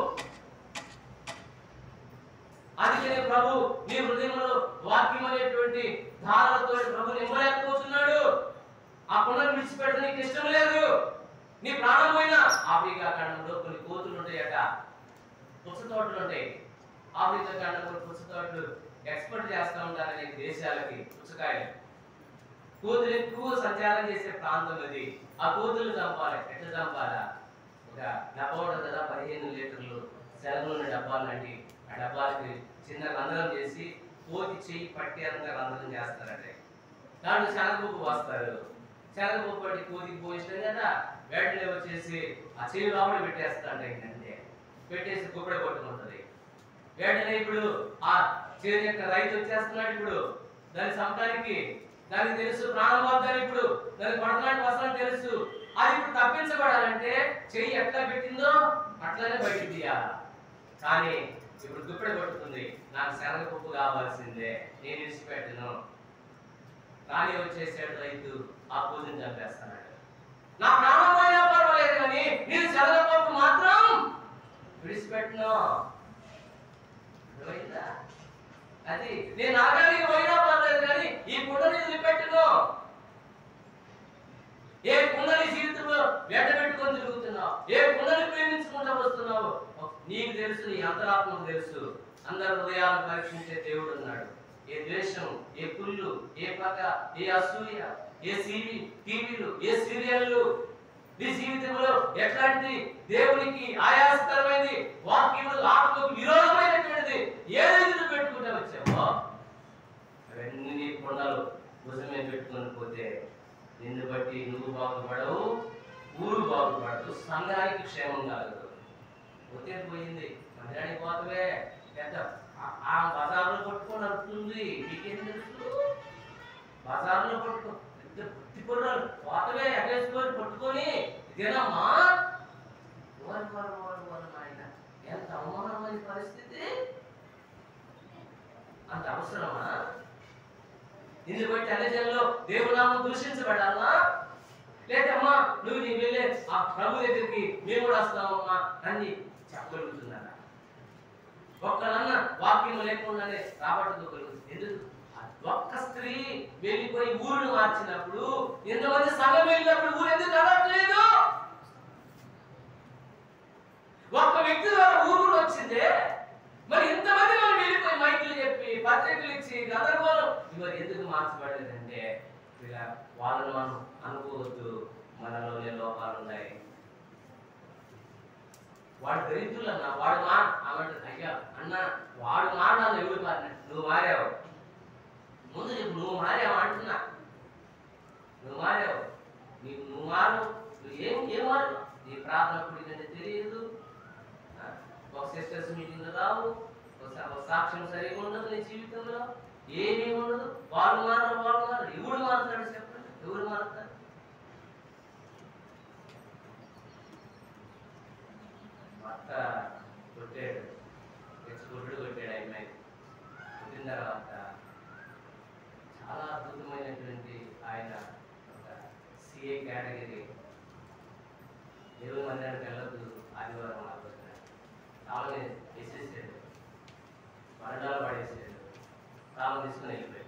అందుకనే ప్రభు నీ హృదయంలో వాక్యం అనేటువంటి ధారలతో ప్రభు నింపలేకపోతున్నాడు. ఆ కొండను విడిచిపెట్టడం నీకు ఇష్టం లేదు. నీ ప్రాణం పోయినా ఆఫ్రికా ఖండంలో కొన్ని కోతులు ఉంటాయట, పుచ్చ తోటలు ఉంటాయి. ఆఫ్రికా ఖండంలో పుచ్చ తోటలు ఎక్స్పోర్ట్ చేస్తూ ఉంటారు అనేక దేశాలకి పుచ్చకాయలు. కోతులు ఎక్కువ సంచారం చేసే ప్రాంతం అది. ఆ కోతులు చంపాలి. ఎట్లా చంపాలా? ఒక డబ్బా ఉంటుంది కదా, 15 లీటర్లు సెలవున్న డబ్బాలు లాంటి ఆ డబ్బాలకి చిన్న రంధ్రం చేసి కోతి చెయ్యి పట్టి అంత రంధ్రం చేస్తారంటే దాంట్లో శనగపప్పు పోస్తారు. శనగపప్పు పట్టి కోతికి పోయించడం కదా, వెంటనే వచ్చేసి ఆ చెయ్యి లోపల పెట్టేస్తారంట. ఏంటంటే పెట్టేసి కుప్పడ కొట్టుకుంటుంది. వెంటనే ఇప్పుడు ఆ చేను యొక్క రైతు వచ్చేస్తున్నాడు. ఇప్పుడు దాన్ని చంపడానికి దానికి తెలుసు, ప్రాణం పోద్దని ఇప్పుడు దాన్ని పడడానికి వస్తానని తెలుసు. అది ఇప్పుడు తప్పించబడాలంటే చెయ్యి ఎట్లా పెట్టిందో అట్లానే బయటికి తీయాలి. కానీ ఇప్పుడు గుప్పెడ కొట్టుకుంది, నాకు శనగపప్పు కావాల్సిందే, నేను విడిచిపెట్టను. కానీ వచ్చేసాడు రైతు, ఆ పూజను చంపేస్తున్నాడు. నా ప్రాణం పోయినా పర్వాలేదు కానీ నేను శనగపప్పు మాత్రం విడిచిపెట్టను. అది నేను ఆగానికి పోయినా పర్లేదు కానీ ఈ కుండని వదిలిపెట్టను. ఏ కుండని జీవితంలో వెంట పెట్టుకొని తిరుగుతున్నావు, ఏ కుండని ప్రేమించుకుంటూ వస్తున్నావు, నీకు తెలుసు, నీ అంతరాత్మకు తెలుసు. అందరి హృదయాలను పరీక్షించే దేవుడు ఉన్నాడు. ఏ ద్వేషం, ఏ కుళ్ళు, ఏ పగ, ఏ అసూయ, ఏ టీవీలు, ఏ సీరియళ్ళు, నీ జీవితంలో ఎట్లాంటి దేవునికి ఆయాసకరమైనది, వాక్యములు ఆత్మకు విరోధమైనటువంటిది ఏదైతే పెట్టుకుంటే వచ్చావో అవన్నీ నీ కొండలు భుజమే పెట్టుకొని పోతే నిన్ను బట్టి నువ్వు బాగుపడవు, ఊరు బాగుపడదు, సంఘానికి క్షేమం కలగదు. పోతే పోయింది, మందిరానికి పోతవే పెద్ద ఆ బజార్లో పట్టుకొని అడుగుతుంది. మీకేం తెలుసు? బజార్లో పట్టుకో పుట్టిపుర్రాలు పోతవే ఎగేసుకొని పట్టుకొని ఇదేనమ్మా ఆయన ఎంత అవమానమైన పరిస్థితి, అంత అవసరమా? ఇందుకు బట్టి అన్ని జనుల్లో దేవుని నామం దూషించబడాలా? లేదమ్మా నువ్వు నీ వెళ్ళే ఆ ప్రభు దగ్గరికి మేము కూడా వస్తామమ్మా అని చెప్పగలుగుతున్నారా? ఒక్కరన్న వాక్యం లేకుండానే రాబట్టుకోగలుగుతుంది. ఎందుకు? ఒక్క స్త్రీ వెళ్ళిపోయి ఊరును మార్చినప్పుడు ఎంతమంది సంఘం వెళ్ళినప్పుడు ఊరు ఎందుకు కదలట్లేదు? ఒక్క వ్యక్తి ద్వారా ఊరు వచ్చిందే, మరి ఇంతమంది మనం వెళ్ళిపోయి మైకులు చెప్పి పత్రికలు ఇచ్చి గందరగోళం మరి ఎందుకు మార్చబడలేదంటే ఇలా వాళ్ళని మనం అనుకోవద్దు, మనలోనే లోపాలు ఉన్నాయి. వాడు దరిద్రులు అన్న వాడు అమ్మంటారు, అయ్యా అన్న వాడు మారాలి, ఎవడు మారినట్టు నువ్వు మారావు. ముందు చెప్పు, నువ్వు మారావు అంటున్నా, నువ్వు మారావు, నువ్వు మారు, నువ్వు ఏం మారు? నీ ప్రార్థన కుడికంటే తెలియదు, ఒక సిస్టర్స్ మీటింగ్ రావు, ఒక సాక్ష్యం సరిగా ఉండదు నీ జీవితంలో, ఏమీ ఉండదు. వాళ్ళు మారు ఎవడు మారుతాడు చెప్పండి? ఎవరు మారుతారు? భర్త కొట్టాడు, కొట్టుడు కొట్టాడు అమ్మాయి. కొట్టిన తర్వాత చాలా అద్భుతమైనటువంటి ఆయన ఒక సిఏ కేటగిరీ, దేవుని మందిరానికి వెళ్ళదు, ఆదివారం ఆలోచన తాళం వేసేసాడు, వరడాలు పడేసాడు, తాళం తీసుకుని వెళ్ళిపోయాడు.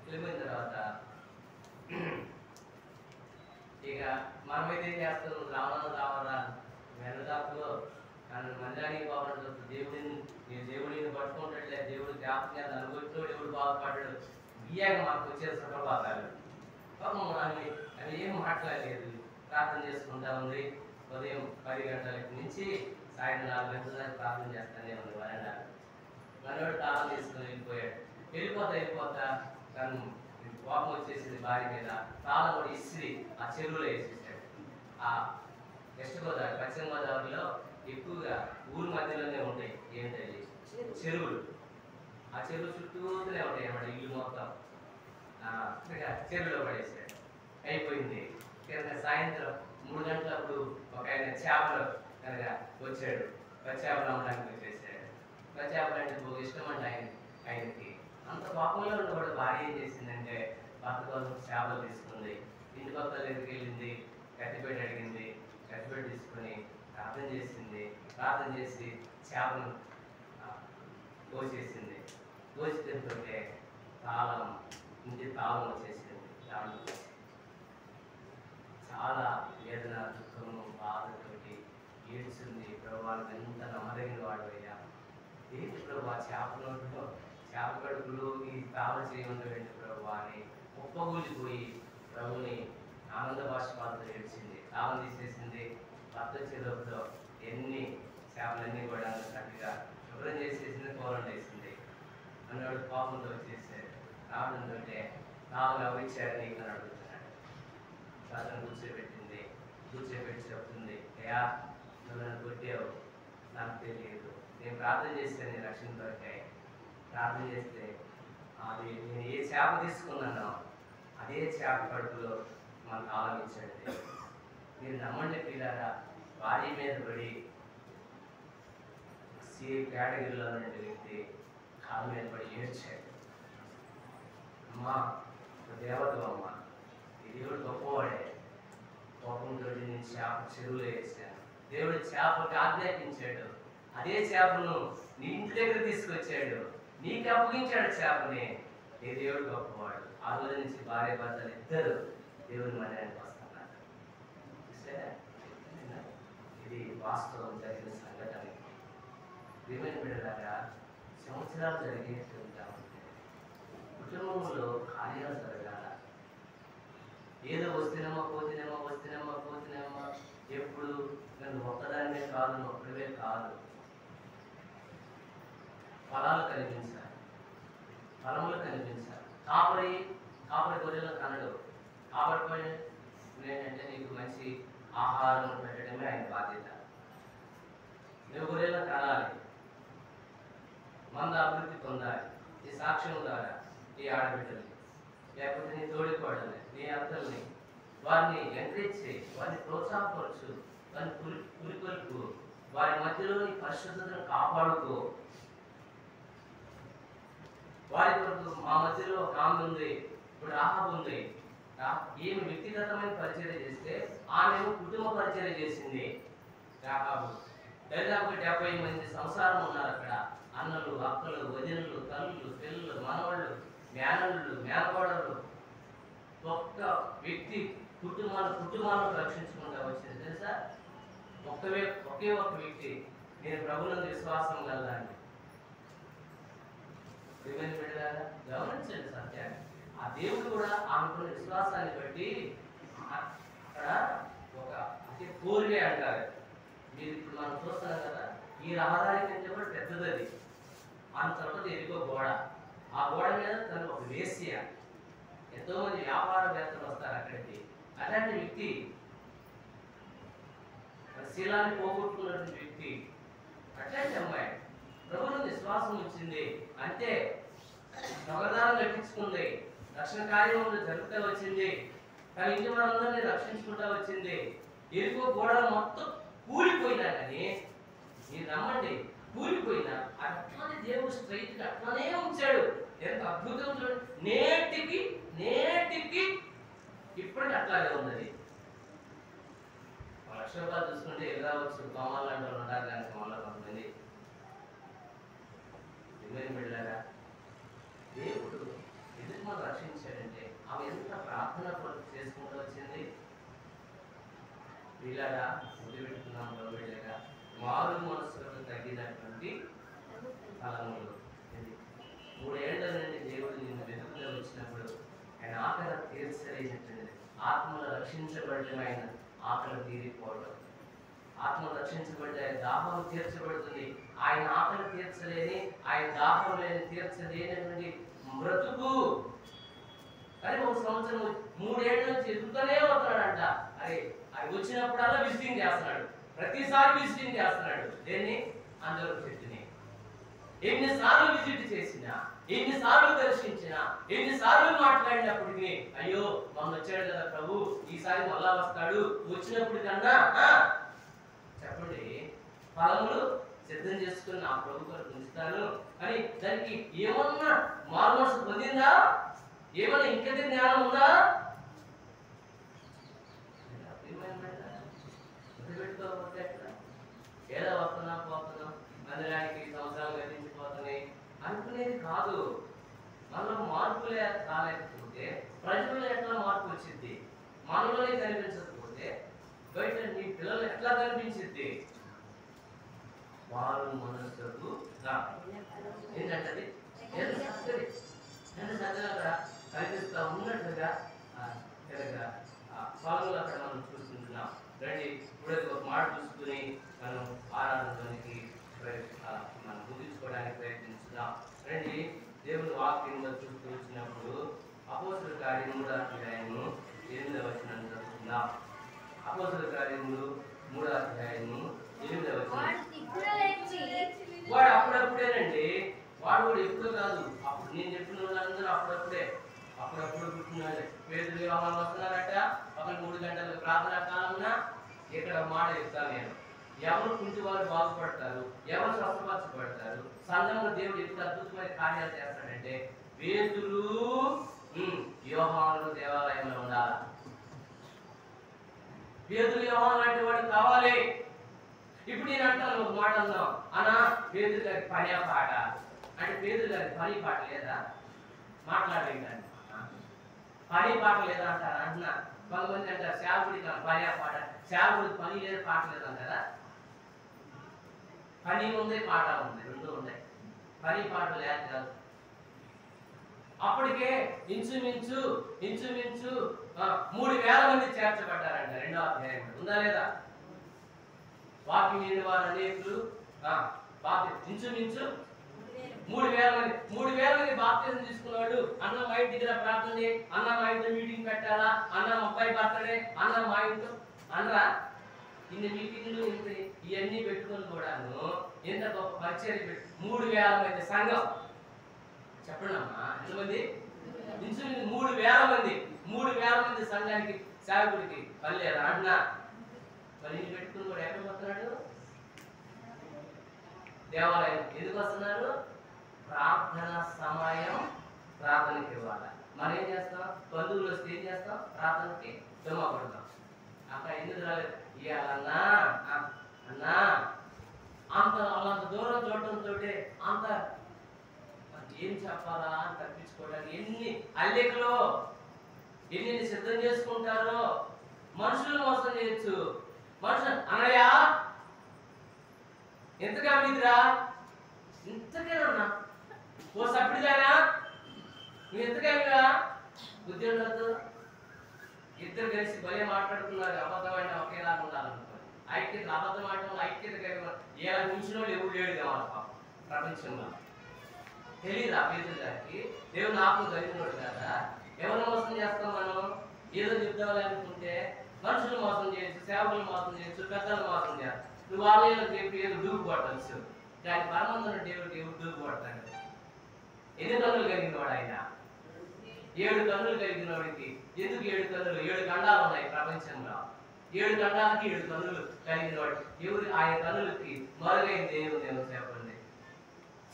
వెళ్ళిపోయిన తర్వాత ఇక మనమైతే ఏం చేస్తాం? రావరా వెనదాపులో మందిరానికి బాగుంటుంది, దేవుడిని పట్టుకుంటాడులే, దేవుడు జ్ఞాపకం చేయాలి, అనుభవించో దేవుడు బాగుపడ్డాడు, బియ్యాక మాకు వచ్చే సుప్రభాతాలు. అవి ఏం మాట్లాడలేదు, ప్రార్థన చేసుకుంటా ఉంది. ఉదయం 10 గంటల నుంచి సాయంత్రం 4 గంటల దాకా ప్రార్థన చేస్తానే ఉంది వరండా. మనోడు తాళం తీసుకుని వెళ్ళిపోతా తను కోపం వచ్చేసింది భార్య మీద. తాళం కూడా ఇస్త్రీ ఆ చెరువులో వేసేసాడు. ఆ వెస్ట్ గోదావరి, పశ్చిమ గోదావరిలో ఎక్కువగా ఊరి మధ్యలోనే ఉంటాయి ఏంటది చెరువులు. ఆ చెరువు చుట్టూనే ఉంటాయి అన్నమాట ఇల్లు మొత్తం. చెరువులో పడేసాడు. అయిపోయింది. సాయంత్రం 3 గంటలప్పుడు ఒక ఆయన చేపలు కనుక వచ్చాడు, చేపలు అమ్మడానికి వచ్చేసాడు. చేపలు అంటే ఒక ఇష్టం అండి ఆయనకి. అంత కోపంలో ఉన్నప్పుడు భార్య ఏం చేసిందంటే భర్త కోసం చేపలు తీసుకుంది, ఇంటి పక్కల దగ్గరికి వెళ్ళింది, కత్తిపెట్టి అడిగింది, కత్తిపెట్టి తీసుకొని ప్రార్థన చేసింది. ప్రార్థన చేసి చేపను కోసేసింది. కోసి తింటుంటే ఇంటి తాళం వచ్చేసింది. చాలా వేదన, దుఃఖము, బాధతోటి ఏడ్చింది. ప్రభువానికి ఎంత నమ్మదగిన వాడు అయ్యా, ఏంటి ప్రభు చేప కడుపులో ఈ తాళం చేయమంటే ప్రభు అని ఉప్పగూలిపోయి ప్రభుని ఆనంద బాష్పాలతో ఏడ్చింది. తాళం తీసేసింది. భర్త చెరువుతో ఎన్ని చేపలన్నీ కూడా చక్కగా శుభ్రం చేసేసింది, కూరలు వేసింది. అన్నాడు కోపంతో వచ్చేసాడు. రావడంతో తాళం ఎవరు ఇచ్చారు నీకు అని అడుగుతున్నాడు. అతను కూర్చోబెట్టి చెప్తుంది, అయ్యా నువ్వు నన్ను కొట్టావు, నాకు తెలియదు, నేను ప్రార్థన చేశాను నీ రక్షణ దొరికాయి. ప్రార్థన చేస్తే అది నేను ఏ చేప తీసుకున్నానో అదే చేప కడుపులో మనకు ఆలోచించండి. మీరు నమ్మండి పిల్లారా, భార్య మీద పడి సిఏ కేటగిరీలో ఉన్న వ్యక్తి కాళ్ళ మీద పడి ఏడ్చాడు. అమ్మా దేవత అమ్మ, ఈ దేవుడు గొప్పవాడే, కోపంతో నేను చేప చెరువులో వేసాను. దేవుడు చేపకి ఆజ్ఞాపించాడు, అదే చేపను నీ ఇంటి దగ్గర తీసుకొచ్చాడు, నీకు అప్పగించాడు చేపని. నీ దేవుడు గొప్పవాడు. ఆ రోజు నుంచి భార్య భర్తలు ఇద్దరు దేవుని మందిరానికి వస్తున్నారు. ఇది వాస్తవం జరిగిన సంఘటన. ప్రియమైన బిడ్డలారా, సంవత్సరాలు జరిగేస్తూ ఉంటాం. కుటుంబంలో కార్యాలు జరగాల. ఏదో వస్తేనేమో పోతేనేమో ఎప్పుడు నన్ను ఒక్కదానినే కాదు, ఒక్కడే కాదు. ఫలాలు కనిపించాలి, ఫలములు కనిపించాలి. కాపరి గొర్రెలు కనడు. కాపరి పని ఏంటంటే నీకు మంచి ఆహారం పెట్టడమే ఆయన బాధ్యత. నువ్వు గొర్రెలను కనాలి, మంద అభివృద్ధి పొందాలి. ఈ సాక్ష్యం ద్వారా నీ ఆడబిడ్డల్ని, లేకపోతే నీ తోడికోడల్ని, నీ అత్తల్ని, వారిని ఎంకరేజ్ చేయి, వారిని ప్రోత్సాహపరచు, వారిని పురికొల్పు, వారి మధ్యలో నీ పరిశుద్ధతను కాపాడుకో. వారి కొరకు మా మధ్యలో ఒక ఆమె ఉంది, ఇప్పుడు రాహాబు ఉంది. ఈమె వ్యక్తిగతమైన పరిచర్య చేస్తే ఆమె కుటుంబ పరిచర్య చేసింది. రాహాబు దాదాపు 70 మంది సంసారం ఉన్నారు అక్కడ. అన్నలు, అక్కలు, వదినలు, తల్లులు, పిల్లలు, మనవాళ్ళు, మేనళ్ళు, మేనకోడళ్ళు. ఒక్క వ్యక్తి కుటుంబాలను రక్షించుకుంటా వచ్చింది తెలుసా? ఒకే ఒక్క వ్యక్తి, నేను ప్రభువునందు విశ్వాసం కలదాన్ని. గమనించండి సత్యాన్ని. ఆ దేవుడు కూడా ఆమెకున్న విశ్వాసాన్ని బట్టి అక్కడ ఒక అంటే కోరికే అంటారు. మీరు ఇప్పుడు మనం చూస్తున్నాం కదా, ఈ రహదారి కంటే కూడా పెద్దది అది. ఆ తర్వాత ఎదుగో గోడ, ఆ గోడ మీద తను ఒక వేశ్య. ఎంతో మంది వ్యాపారవేత్తలు వస్తారు అక్కడికి. అలాంటి వ్యక్తి, శీలాన్ని పోగొట్టుకున్నటువంటి వ్యక్తి, అట్లాంటి అమ్మాయి ప్రభువునందు విశ్వాసం వచ్చింది అంటే నగదాలను కట్టించుకుంది, రక్షణ కార్యములు జరుగుతూ వచ్చింది, తన ఇంటి వారందరినీ రక్షించుకుంటూ వచ్చింది. ఎరుకో గోడలు మొత్తం కూలిపోయినా కానీ మీరు నమ్మండి, కూలిపోయినా అట్లానే దేవుడు స్ట్రైట్ గా అట్లానే ఉంచాడు. ఎంత అద్భుతం చూడండి. నేటికి ఇప్పటికి అట్లాగే ఉన్నది. లక్ష చూసుకుంటే ఎదురవచ్చు, కోమాలు లాంటి వాళ్ళు ఉంటారు, దానికి మళ్ళీ కొంతమంది వెళ్ళారా. దేవుడు ఎందుకు మనం రక్షించాడంటే ఆమె ఎంత ప్రార్థన చేసుకుంటూ వచ్చింది. వీళ్ళగా ముందు పెట్టుకున్నాం వెళ్ళగా మారు మనసులకు తగ్గినటువంటి ఫలములు. 3 ఏళ్ల నుండి దేవుడు నిన్ను వెతుకుతూ వచ్చినప్పుడు ఆయన ఆకలి తీర్చలేనటువంటిది. ఆత్మలు రక్షించబడటం, ఆయన ఆకలి తీరిపోవడం. ఆత్మ రక్షించబడితే దాహం తీర్చబడుతుంది. ఆయన ఆకలి తీర్చలేని, ఆయన దాహం లేని తీర్చలేనటువంటి బ్రతుకు. కానీ ఒక సంవత్సరం 3 ఏళ్ల నుంచి ఎదుగుతూనే వస్తున్నాడంట. అది వచ్చినప్పుడల్లా విజిటింగ్ చేస్తున్నాడు, ప్రతిసారి విజిటింగ్ చేస్తున్నాడు. దేన్ని? అందరూ చెట్టుని. ఎన్నిసార్లు విజిట్ చేసినా, ఎన్నిసార్లు దర్శించినా, ఎన్నిసార్లు మాట్లాడినప్పటికీ అయ్యో మొన్న వచ్చాడు కదా ప్రభు, ఈసారి మళ్ళా వస్తాడు, వచ్చినప్పుడు కన్నా చెప్పండి ఫలములు సిద్ధం చేసుకుని నా ప్రభు కొరకు ఉంచుతాను అని. దానికి ఏమన్నా మారుమనసు పొందిందా? ఏమన్నా ఇంకటి జ్ఞానం ఉందా? ఏదో వస్తున్నాం పోతున్నాం, మందిరానికి సంవత్సరాలు గతించిపోతున్నాయి అనుకునేది కాదు. మనలో మార్పులే రాలేకపోతే ప్రజల్లో ఎట్లా మార్పు వచ్చింది? మనలోనే కనిపించకపోతే బయట నీ పిల్లలు ఎట్లా కనిపించింది? వారు మనస్సుకు ఏంటంటే కనిపిస్తా ఉన్నట్టుగా ఫలాలు అక్కడ మనం చూసుకుంటున్నాం. రండి ఇప్పుడు ఒక మాట చూసుకుని మనం ఆరాధనకి మనం ముగించుకోవడానికి ప్రయత్నిస్తున్నాం. రండి దేవుని వాక్యంలో చూస్తూ వచ్చినప్పుడు అపోస్తలుల కార్యములు 3వ వచనం చదువుకుందాం. అపోస్తలుల కార్యములు 3వ అధ్యాయము 8వ వచనం. వాడు అప్పుడప్పుడేనండి, వాడు కూడా ఎప్పుడు కాదు. అప్పుడు నేను చెప్పిన వాళ్ళందరూ అప్పుడప్పుడు పుట్టినాడు. పేదలు యోహాను వస్తున్నారట, పక్కన 3 గంటల ప్రార్థనా కాలమున. ఇక్కడ మాట చెప్తాను నేను. ఎవరు కుంటి వారు బాగుపడతారు, ఎవరు స్వస్థపరచబడతారు, సంఘంలో దేవుడు ఎప్పుడు అద్భుతమైన కార్యాలు చేస్తాడంటే పేతురు యోహాను దేవాలయంలో ఉండాలి. పేతురు యోహాను లాంటి వాడు కావాలి. ఇప్పుడు నేను అంటాను, ఒక మాట అందాం అన్నా, పేతురు గారికి పని పాట అంటే పేతురు గారికి పని పాట లేదా? మాట్లాడలేదండి, పని పాట లేదా అంటారు. అంటున్నా కొంతమంది అంటారు సేవకుడికి పని పాట, సేవకుడికి పని లేదు పాట లేదు అంటారా? పని ఉంది, పాట ఉంది, రెండు ఉన్నాయి. పని పాట లేక కాదు. అప్పటికే ఇంచుమించు 3,000 మంది చేర్చబడ్డారంట 2వ అధ్యాయం. ఉందా లేదా? వాక్యం లేని వారు అనేకులు ఇంచుమించు 3,000 మంది బాప్తిజం తీసుకున్నాడు. అన్న మా ఇంటి దగ్గర ప్రార్థన చేయి, అన్న మా ఇంట్లో మీటింగ్ పెట్టాలా, అన్న మా అబ్బాయి బర్త్డే, అన్న మా ఇంట్లో అనరా? ఇన్ని మీటింగ్లు ఇవన్నీ పెట్టుకొని కూడాను ఎంత గొప్ప పరిచయం పెట్టి 3,000 మంది సంఘం. చెప్పండి అమ్మా, ఎంతమంది? ఇంచుమించు 3,000 మంది సంఘానికి సేవకుడికి పనిలేదా అంటున్నా? మరి ఇన్ని పెట్టుకుని కూడా ఎక్కడికి వస్తున్నాడు? దేవాలయం ఎందుకు వస్తున్నారు? ప్రార్థన సమయం ప్రార్థనకి ఇవ్వాలి. మనం ఏం చేస్తాం? బంధువులు వస్తే ఏం చేస్తాం? ప్రార్థనకి జమ పడతాం. అక్కడ ఎందుకు రాలేదు? ఇవ్వాలన్నా అన్నా అంత దూరం చూడటంతో అంత ఏం చెప్పాలా అని తప్పించుకోవడానికి ఎన్ని అల్లికలు ఎన్ని సిద్ధం చేసుకుంటారో. మనుషులు మోసం చేయొచ్చు. మనుషులు అన్నయ్య ఎంతగా మీదిరా ఇంతకేనన్నా ఓ సప్పిడిదానా నువ్వు ఎంతగా బుద్ధి ఉండదు. ఇద్దరు కలిసి భలే మాట్లాడుతున్నారు. అబద్ధమైన ఒకేలాగా ఉండాలనుకోండి. ఐక్యత అబద్ధం ఆడటం ఐక్యత ఏ నిమిషంలో ఎవరు లేడు కావాలి పాపం ప్రపంచంలో. తెలియదు ఆ పేరు గారికి దేవుని ఆత్మ కలిగినోడు కదా. ఎవరు మోసం చేస్తాం మనం? ఏదో చెప్తామని అనుకుంటే మనుషులు మోసం చేయొచ్చు, సేవకులు మోసం చేయొచ్చు, పెద్దలు మోసం చేస్తారు. నువ్వు వాళ్ళలో చెప్పి ఏదో దూకు పడవచ్చు. దాని పరమందున దేవుడు దూకు పడతాడు. ఎన్ని కన్నులు కలిగిన వాడు ఆయన? 7 కన్నులు కలిగిన వాడికి. ఎందుకు 7 కన్నులు? 7 ఖండాలు ఉన్నాయి ప్రపంచంలో. 7 ఖండాలకి 7 కన్నులు కలిగిన వాడు ఎవరు? ఆయన కన్నులకి మరుగైన దేవుడు ఏమో చెప్పండి.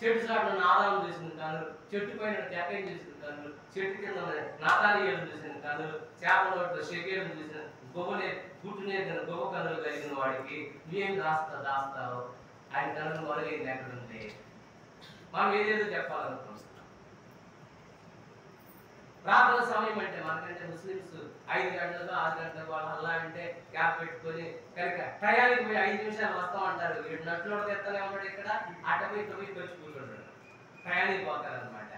చెట్టు చాటున ఆదాము చూసిన కన్నులు, చెట్టు పైన చెక్కని చూసిన కన్నులు, చెట్టు కింద నాతాలియలు చూసిన కన్నులు, చేప నోట్లో షెకేలు చూసిన గొప్పనే పుట్టునేసిన గొప్ప కన్నులు కలిగిన వాడికి నువ్వేం దాస్తావు? ఆయన కన్నులు మరుగైంది ఎక్కడుంది? మనం ఏదేదో చెప్పాలనుకుంటున్నాం. ప్రార్థన సమయం అంటే మనకంటే ముస్లిమ్స్ 5 గంటలకు 6 గంటలకు వాళ్ళు అల్లా అంటే క్యాప్ పెట్టుకొని కనుక టయానికి పోయి 5 నిమిషాలు వస్తామంటారు. 7 నట్లు తెత్తనే ఉంటాడు. ఇక్కడ అటపోయి పోయి వచ్చి కూర్చుంటాడు. టయానికి పోతారనమాట.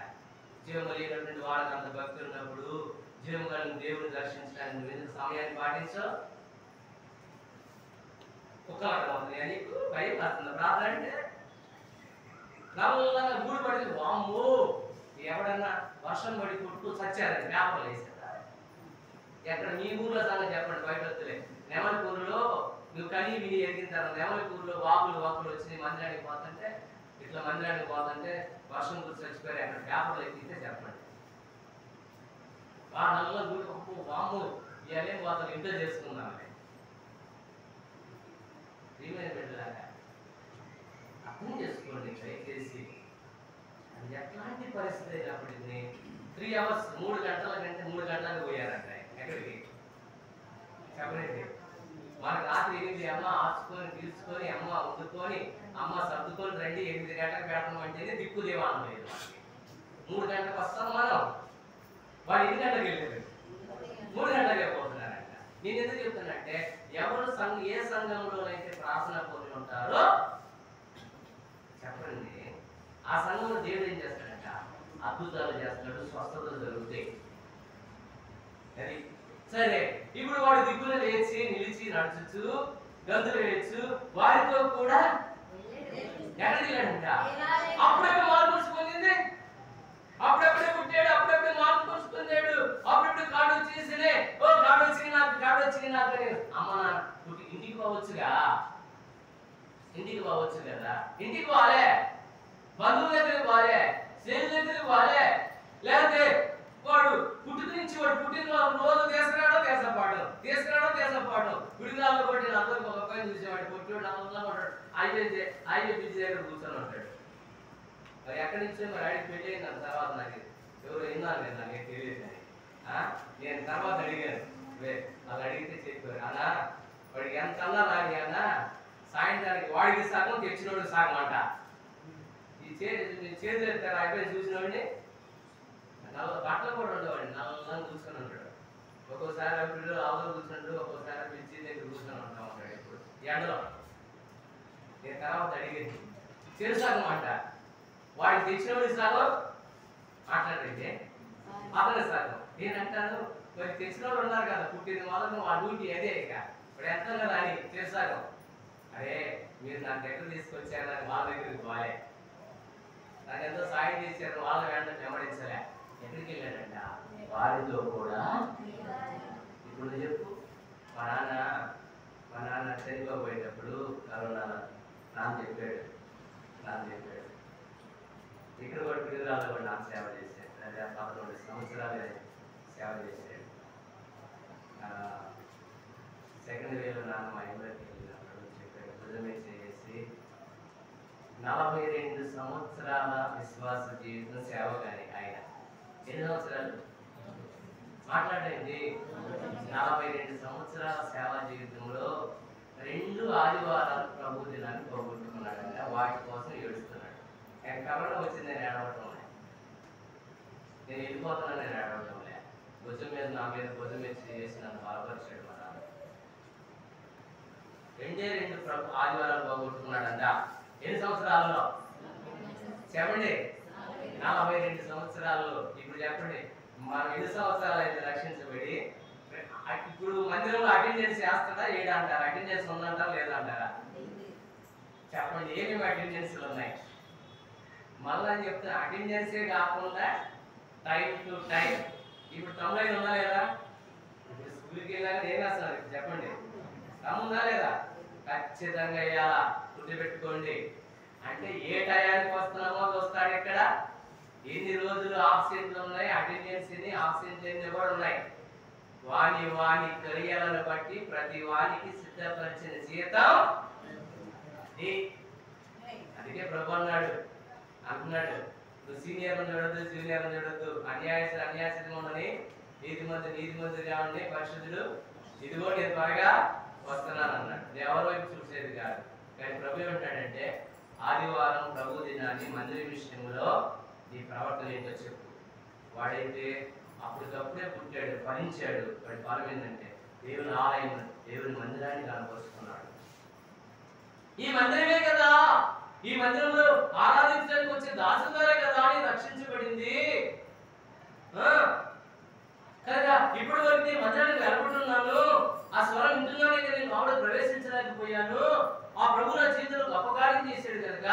జీవం కలిగినటువంటి వాళ్ళకి అంత భక్తి ఉన్నప్పుడు జీవం కలిగిన దేవుని దర్శించడానికి నువ్వు ఎందుకు సమయాన్ని పాటించవు? కుక్కలాడుతుంది నీకు భయం వస్తుంది. ప్రార్థన అంటే నల్లగా గూడు పడింది. వామ్మో ఎవడన్నా వర్షం పడి కొట్టు చచ్చారని పేపర్లు వేసారా? ఎక్కడ మీ ఊర్లో సంగతి చెప్పండి. బయట వద్దులే. నెమలిపూరులో నువ్వు కనీ విని ఎరిగిన తర్వాత నెమలిపూరులో వాకులు వచ్చి మందిరానికి పోతుంటే ఇట్లా మందిరానికి పోతుంటే వర్షం గురించి చచ్చిపోయారు. అక్కడ పేపర్లు ఎక్కితే చెప్పండి. నల్ల గుడి వాము ఇవన్నీ పోతాను ఇంట్లో చేసుకున్నాను. బిడ్డలాగా అర్థం చేసుకోండి దయచేసి. అది ఎట్లాంటి పరిస్థితి అయినప్పటికీ 3 hours 3 గంటల కంటే 3 గంటలకు పోయారంట. ఎక్కడికి చెప్పండి. మనకు రాత్రి 8 అమ్మ ఆచుకొని తీర్చుకొని అమ్మ వండుకొని అమ్మ సర్దుకొని రండి 8 గంటలకు పెడతాం అంటేనే దిక్కు దేవానం లేదు. 3 గంటలకు వస్తాం మనం. వాడు 8 గంటలకు వెళ్ళారు. 3 గంటలకే పోతున్నారంట. నేను ఎందుకు చెప్తానంటే ఎవరు ఏ సంఘంలోనైతే ప్రార్థన పొంది ఉంటారో చెప్పండి ఆ సంఘంలో దేవుడు ఏం చేస్తాడంట? అద్భుతాలు చేస్తాడు, స్వస్థతలు జరుగుతాయి. అది సరే. ఇప్పుడు వాడు దిక్కున లేచి నిలిచి నడుచు గంతులు వేయచ్చు వారితో కూడా ఎక్కడికి వెళ్ళాడంట? అప్పుడెప్పుడు మార్పు పొందింది, అప్పుడెప్పుడే పుట్టాడు, అప్పుడెప్పుడు మార్పు పొందాడు, అప్పుడెప్పుడు కాడు వచ్చేసినే కాడు వచ్చింది నాకు అమ్మ పుట్టి ఇంటికి పోవచ్చుగా. ఇంటికి పోవచ్చు కదా. ఇంటికి పోలే, బంధువుల దగ్గరికి పోలే, స్నేహితుల దగ్గరికి పోలే. లేకపోతే వాడు పుట్టిన నుంచి వాడు పుట్టిన రోజు తీసుకురావడం గుడిగాల్లో కొట్టి అందరికి ఒక పైన చూసేవాడు కొట్టివాడు అలా ఉంటాడు. అయ్యే బిజీ దగ్గర కూర్చొని ఉంటాడు. మరి ఎక్కడి నుంచో మరి ఆడికి పెళ్ళి అయింది. తర్వాత నాకు ఎవరు విన్నాను నేను, నాకు తెలియదు. నేను తర్వాత అడిగాను. వాళ్ళు అడిగితే చెప్పారు అన్నా వాడికి ఎంత అన్నా రాని అన్నా సాయంత్రానికి వాడికి సగం తెచ్చినోడు సగం అంట. ఈ చేతులు ఎత్తారు అయిపోయి చూసినవాడిని నల్ల బట్టలు కూడా ఉండేవాడిని నల్లగా చూసుకొని ఉంటాడు. ఒక్కోసారి అప్పుడు ఆవులు కూర్చుంటాడు, ఒక్కోసారి పిలిచి దగ్గర కూర్చొని ఉంటా ఉంటాడు. ఇప్పుడు ఎండలో నేను తర్వాత అడిగేది చెరు సగం అంట. వాడికి తెచ్చినవాడి సగం మాట్లాడితే అతని సగం. నేనంటాను మరి తెచ్చిన వాళ్ళు ఉన్నారు కదా పుట్టిన వాళ్ళని వాళ్ళ డ్యూటీ అదే. ఇక ఇప్పుడు ఎంత కదా అని చేశారు. అరే మీరు నా దగ్గర తీసుకొచ్చారని వాళ్ళ దగ్గరికి పోలే, నాకు ఎంతో సాయం చేశారు, వాళ్ళ వెంటనే వెంబడించలే. ఎక్కడికి వెళ్ళాడంట? వారితో కూడా. ఇప్పుడు చెప్పు, మా నాన్న చనిపోయేటప్పుడు కరోనా నాన్న చెప్పాడు. ఇక్కడ కూడా పిల్లరాల్లో కూడా నాకు సేవ చేశాడు. 11 సంవత్సరాలు సేవ చేశాడు. సెకండ్ వేలో నాన్న మా ఇంట్లోకి వెళ్ళినప్పుడు చెప్పాడు, భుజమే చేసి 42 సంవత్సరాల విశ్వాస మాట్లాడండి. 42 సంవత్సరాల సేవా జీవితంలో 2 ఆదివారాలు ప్రభు దినాన్ని పోగొట్టుకున్నాడంట. వాటి కోసం ఏడుస్తున్నాడు. నేను కరోనా వచ్చింది, నేను ఏడవటం లే, నేను వెళ్ళిపోతున్నాను, నేను ఏడవటం లే. భుజం మీద నా మీద భుజం మీద చేసి నన్ను బాధపరిచాడు మన 2 ప్రభు ఆదివారాలు పోగొట్టుకున్నాడంట. ఎన్ని సంవత్సరాలలో చెప్పండి? 42 సంవత్సరాల్లో. ఇప్పుడు చెప్పండి, మనం ఎన్ని సంవత్సరాలు అయితే రక్షించబడి ఇప్పుడు మందిరంలో అటెండెన్స్ చేస్తాడా ఏడంటారా? అటెండెన్స్ ఉందంటారా లేదంటారా? చెప్పండి, ఏమేమి అటెండెన్స్లు ఉన్నాయి? మళ్ళా చెప్తున్నా, అటెండెన్సే కాకుండా టైం టు టైం. ఇప్పుడు 90 ఉందా లేదా? ఇప్పుడు స్కూల్కి వెళ్ళాక ఏం వేస్తున్నారు చెప్పండి? ఉందా లేదా? ఖచ్చితంగా వేయాలా, గుర్తుపెట్టుకోండి. అంటే ఏ టయానికి వస్తున్నామో చూస్తాడు. ఇక్కడ ఎన్ని రోజులు ఆబ్సెంట్లు ఉన్నాయి, అటెండెన్స్ ఎన్ని, ఆబ్సెంట్ ఎన్ని కూడా ఉన్నాయి. వాని క్రియలను బట్టి ప్రతి వానికి సిద్ధపరిచిన జీతం. అందుకే ప్రభు అంటున్నాడు, నువ్వు సీనియర్లను చూడొద్దు, జూనియర్లను చూడొద్దు, అన్యాయస్తులు ఉండని, నీతిమంతులు కావండి, పరిశుద్ధులు, ఇదిగో నేను త్వరగా వస్తున్నాను అన్నాడు. ఎవరి వైపు చూసేది కాదు. కానీ ప్రభు ఏమంటాడంటే, ఆదివారం ప్రభు దినాన్ని మందిర విషయంలో నీ ప్రవర్తన ఏంటో చెప్పు. వాడైతే అప్పటికప్పుడే పుట్టాడు, ఫలించాడు. వాడి ఫలం ఏంటంటే దేవుని ఆలయం, దేవుని మందిరాన్ని కనపరుస్తున్నాడు. ఈ మందిరమే కదా, ఈ మందిరంలో ఆరాధించడానికి వచ్చే దాసులారే కదా అని రక్షించబడింది కదా. ఇప్పటి వరకు నేను మందిరానికి వెళ్ళబడుతున్నాను, ఆ స్వరం ఇంట్లోనే నేను లోపల ప్రవేశించలేకపోయాను. ఆ ప్రభు నా జీవితంలో గొప్ప కార్యం చేశాడు కనుక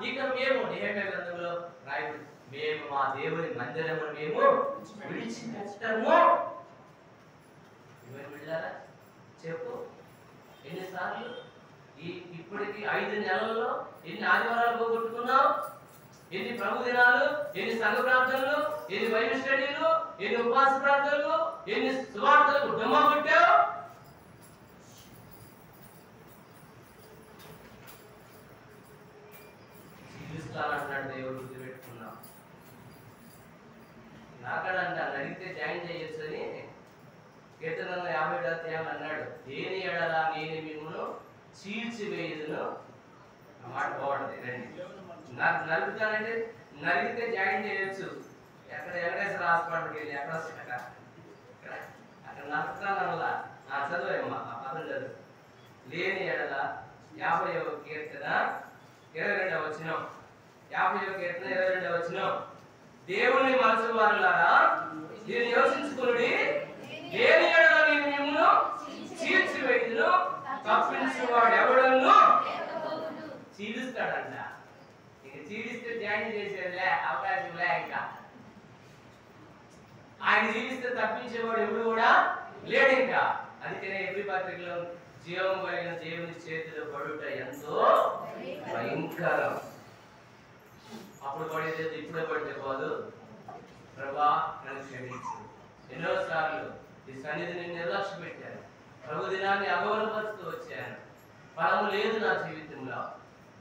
ఇక మేము నెహెమ్యా గ్రంథంలో రాయబడి, మేము మా దేవుని మందిరమును మేము విడిచిపెట్టము. వెళ్ళారా చెప్పు? ఎన్నిసార్లు? ఇప్పటికి 5 నెలల్లో ఎన్ని ఆదివారాలు పోగొట్టుకున్నావు? ఎన్ని ప్రభు దినాలు, ఎన్ని సంఘ ప్రార్థనలు, ఎన్ని బైబిల్ స్టడీలు, ఎన్ని ఉపవాస ప్రార్థనలు, ఎన్ని సువార్తలకు డుమ్మా కొట్టావు? జీవిస్తానంటున్నాడు దేవుడు, గుర్తుపెట్టుకున్నాం. నాకడంట అడిగితే జాయిన్ చేయొచ్చు అని కీర్తన 50 అధ్యాయం అన్నాడు. దేని ఎడలా నేను మిమ్మల్ని చీల్చివేయుదును. మాట బాగుంటుంది. రండి, నాకు నలుపుతానంటే నలిగితే జాయిన్ చేయొచ్చు. ఎక్కడ వెంకటేశ్వర హాస్పిటల్కి వెళ్ళి ఎక్కడ అక్కడ నలుపుతానల్లా చదువేమ్మా, ఆ పదం చదువు. లేని ఎడల 50వ కీర్తన 22వ వచనం, 50వ కీర్తన 22వ వచనం, దేవుని మనసు వారులారా దీన్ని యోచించుకునుడి, లేని ఎడల నేను మిమ్మల్ని చీల్చివేయుదును, తప్పించువాడు ఎవడను చీలుస్తాడంట. ఇక చీలిస్తే జాయిన్ చేసేదిలే, అవకాశం లే. ఇంకా ఆయన చీలిస్తే తప్పించేవాడు ఎవడు కూడా లేడు ఇంకా. అందుకనే ఎబ్రీ పత్రికలో జీవం కలిగిన దేవుని చేతిలో పడుట ఎంతో భయంకరం. అప్పుడు పడేది ఇప్పుడే పడితే పోదు. ప్రభా నన్ను క్షమించు. ఎన్నోసార్లు ఈ సన్నిధిని నిర్లక్ష్య పెట్టాను, ప్రభు దినాన్ని అగౌరవపరుస్తూ వచ్చాను. ఫలము లేదు నా జీవితంలో,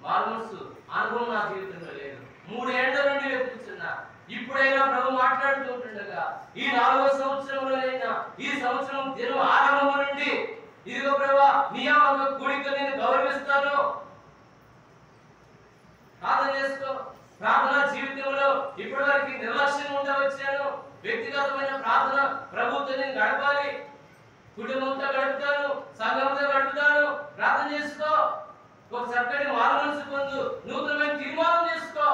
మార్మసు అనుభవం నా జీవితంలో లేదు. 3 ఏళ్ల నుండి వెతుకుతున్నా. ఇప్పుడైనా ప్రభు మాట్లాడుతూ ఉంటుండగా ఈ 4వ సంవత్సరంలోనైనా, ఈ సంవత్సరం దినం ఆరంభం నుండి ఇదిగో ప్రభా నియామక కూడిక నేను గౌరవిస్తాను. ప్రార్థన చేసుకో. ప్రార్థన జీవితంలో ఇప్పటి వరకు నిర్లక్ష్యం ఉండవచ్చాను. వ్యక్తిగతమైన ప్రార్థన ప్రభుత్వం నేను గడపాలి, కుటుంబంతో గడుపుతాను, సంఘంతో గడుపుతాను. ప్రార్థన చేసుకో. ఒక చక్కటి మారుమనసు పొందు, నూతనమైన తీర్మానం చేసుకో.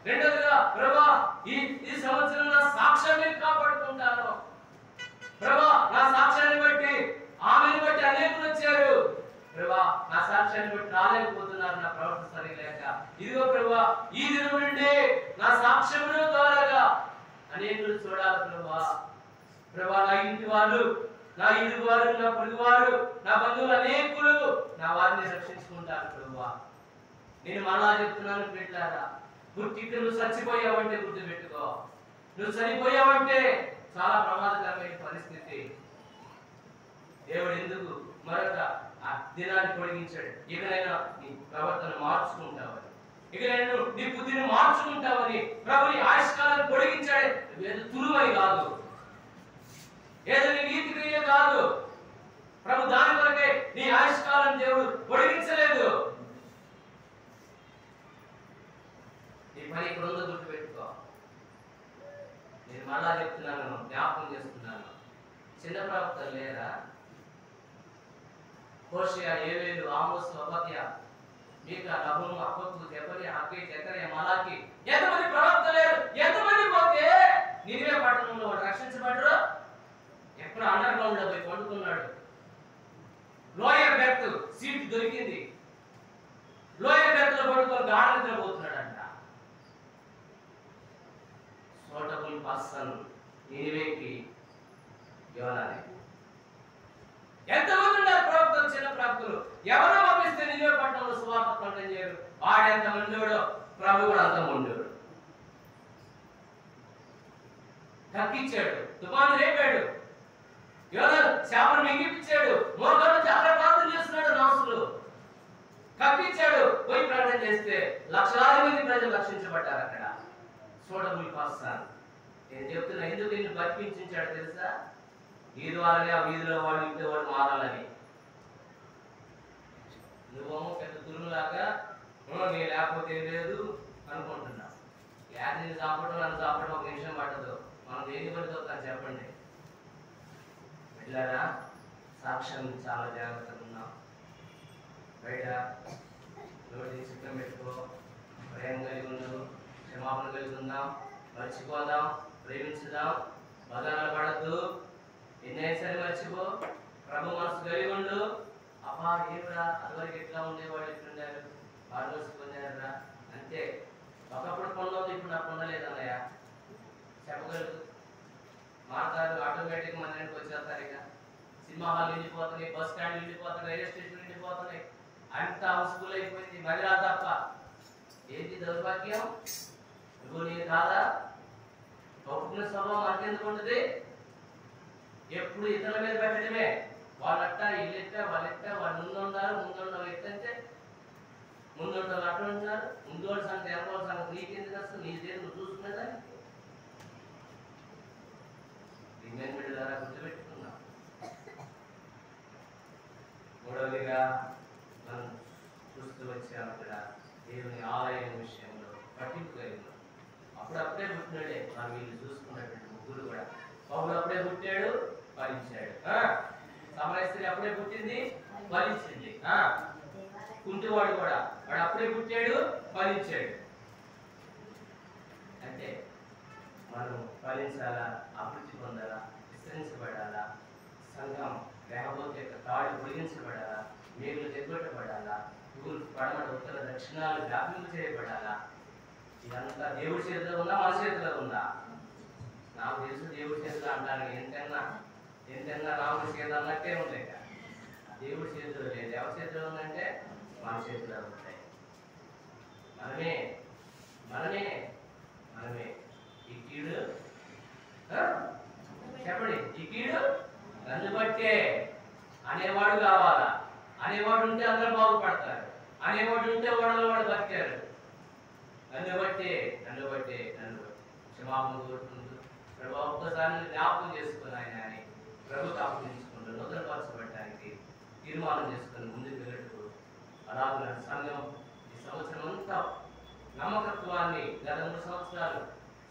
రెండోదిగా ప్రభా ఈ సంవత్సరం నా సాక్ష్యాన్ని కాపాడుకుంటాను. ప్రభా నా సాక్ష్యాన్ని బట్టి, ఆమెను బట్టి అనేకులు వచ్చారు. ప్రభా నా సాక్ష్యాన్ని బట్టి రాలేకపోతున్నారు, నా ప్రవర్తన సరిలేక. ఇదిగో ప్రభా ఈ దినం నుండి నా సాక్ష్యముల ద్వారాగా అనేకులు చూడాలి ప్రభా. ప్రభా నా ఇంటి వాళ్ళు, నా ఇరుగు వారు, నా పొరుగు వారు, నా బంధువులు అనేకులు నా వారిని రక్షించుకుంటారు ప్రభా. నేను మళ్ళా చెప్తున్నాను బిడ్డలారా, పుట్టికి నువ్వు చచ్చిపోయావంటే గుర్తుపెట్టుకో. నువ్వు చనిపోయావంటే చాలా ప్రమాదకరమైన పరిస్థితి. దేవుడు ఎందుకు మరొక ఆ దినాన్ని పొడిగించాడు? ఇకనైనా నీ ప్రవర్తన మార్చుకుంటావని, ఇకనైనా నీ బుద్ధిని మార్చుకుంటావని ప్రభుని ఆయుష్కాలాన్ని పొడిగించాడు. ఏదో తురుమై కాదు. చిన్న ప్రవక్తలు లేరా? హోషేయ, యోవేలు, ఆమోసు, ఓబద్యా, మీకా, నహూము, హబక్కూకు, జెఫన్యా, హగ్గై, జకర్యా, మలాకి, ఎంతమంది ప్రవక్తలు లేరు? ఎంతమంది పోతే నినివే పట్టణంలో వాడు రక్షించబడరు? ఎక్కడ అండర్ గ్రౌండ్ లో పోయి పండుకున్నాడు. లోయర్ బెర్త్ సీట్ దొరికింది. లోయర్ బెర్త్ లో పడుకొని గాఢ నిద్రపోతున్నాడంట. Suitable person నినివేకి యోనానే. ఎంతమంది ఉన్నారు ప్రవక్తలు, చిన్న ప్రవక్తలు? ఎవరో పంపిస్తే నినివే పట్టణంలో సువార్త ప్రకటన చేయరు. వాడెంత ముండోడో ప్రభు కూడా అంత ముండోడు. కక్కిచ్చాడు, తుఫాను రేపాడు, యోనా చేపలు మింగిపించాడు, మోకాళ్ళ నుంచి అక్కడ ప్రార్థన చేస్తున్నాడు. రాసులు కప్పించాడు. పోయి ప్రకటన చేస్తే లక్షలాది మంది ప్రజలు రక్షించబడ్డారు. అక్కడ సూటబుల్ పర్సన్. నేను చెప్తున్నా, ఎందుకు నిన్ను బతికించాడు తెలుసా? ఈ ద్వారానే ఆ వీధిలో వాడు ఇంట్లో వాడు మారాలని. నువ్వేమో పెద్ద తురుములాగా నీ లేకపోతే ఏం లేదు అనుకుంటున్నా. లేక నేను చాపడం నన్ను చాపడం ఒక నిమిషం పట్టదు. మనం దేని పడుతుందని చెప్పండి. వెళ్ళారా? సాక్ష్యం చాలా జాగ్రత్తగా ఉన్నాం. బయట నోటి చిత్రం పెట్టుకో, ప్రేమ కలిగి ఉండు, క్షమాపణ కలిగి ఉందాం, మర్చిపోదాం, ప్రేమించుదాం, బదానాలు పడద్దు. ఎన్నైసరి మర్చిపో, ప్రభు మనసు కలిగి ఉండు. అబ్బా ఏమిరా అదివరకు ఎట్లా ఉండేవాడు, ఎట్లుండారు, వాడు మనసు పొందారా అంతే. ఒకప్పుడు పొందలేదు, ఇప్పుడు నాకు పొందలేదన్నయ్య చెప్పగలదు. మారుతారు, ఆటోమేటిక్ మన ఇంటికి వచ్చేస్తారు. ఇక సినిమా హాల్ నిండిపోతున్నాయి, బస్ స్టాండ్ నిండిపోతున్నాయి, రైల్వే స్టేషన్ నిండిపోతున్నాయి. అంత హౌస్ఫుల్ అయిపోయింది. మహిళా తప్ప. ఏంటి దౌర్భాగ్యం? నువ్వు నీ కాదా? పౌరుల స్వభావం అంతెందుకు ఉంటుంది? ఎప్పుడు ఇతరుల మీద పెట్టడమే. వాళ్ళట్ట, వీళ్ళెట్ట, వాళ్ళెట్ట, వాళ్ళు ముందుండారు, ముందుండవు ఎట్టంటే ముందుండాలి అట్లా ఉంటారు. ముందోళ్ళ సంగతి ఎవరి సంగతి నీకెందుకు వస్తుంది? నీ దేని నువ్వు చూసుకునేదాన్ని రిమైండ్ ద్వారా గుర్తుపెట్టుకున్నాం. మూడవదిగా మనం చూస్తూ వచ్చాము ఇక్కడ దేవుని ఆలయం విషయంలో పట్టింపు కలిగిన. అప్పుడప్పుడే పుట్టినాడే మనం వీళ్ళు చూసుకున్నటువంటి ముగ్గురు కూడా. పౌరుడు అప్పుడే పుట్టాడు, ఫలించాడు. సమరయ స్త్రీ అప్పుడే పుట్టింది, ఫలించింది. కుంటివాడు కూడా వాడు అప్పుడే పుట్టాడు, ఫలించాడు. అంటే మనం ఫలించాలా, అభివృద్ధి పొందాలా, విస్తరించబడాలా, సంఘం లేకపోతే తాడు పొడిగించబడాలా, మేకులు తెగ్గొట్టబడాలా, తూర్పు పడమట ఉత్తర దక్షిణాలు వ్యాపింపు చేయబడాలా. ఇదంతా దేవుడి చేతిలో ఉందా, మన చేతిలో ఉందా? నాకు తెలుసు దేవుడి చేతిలో అంటాను. ఎంతైనా రాముడి చేతి అన్నట్టే ఉంటాయి. దేవుడి చేతిలో లేదు. ఎవరి చేతిలో ఉందంటే మన చేతిలో ఉంటాయి. మనమే మనమే మనమే ఈ కీడు చెప్పండి, ఈ కీడు నన్ను బట్టే అనేవాడు కావాలా? అనేవాడు ఉంటే అందరూ బాగుపడతారు. అనేవాడు ఉంటే వాడు బతికారు. నన్ను బట్టే నన్ను బట్టే నన్ను బట్టి క్షమాపణ కోరుకుంటూ ప్రభు ఒక్కసారి జ్ఞాపకం చేసుకుని ఆయన అని ప్రభు జ్ఞాపకం నూతనపరచబడటానికి తీర్మానం చేసుకుని ముందుకు వెళ్ళటకు అలాగే సంఘం ఈ సంవత్సరం అంతా నమ్మకత్వాన్ని గత 3 సంవత్సరాలు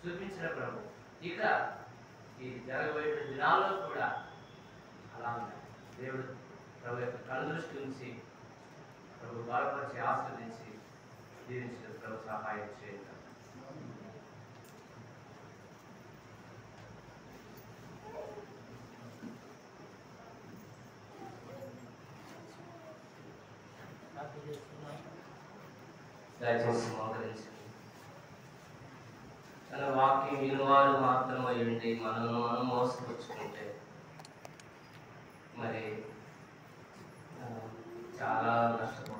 చూపించిన ప్రభు ఇక ఈ జరగబోయే దినాల్లో కూడా అలా దేవుడు ప్రభు యొక్క కనుదృష్టి ఉంచి ప్రభు బాధపరిచి ఆస్వాదించి దీవించిన ప్రభు సహాయం చేయండి. దయచేసి మోకరించండి. తన వాక్యం వినువారు మాత్రమై ఉండి మనల్ని మనం మోసపుచ్చుకుంటే మరి చాలా నష్టపోతాం.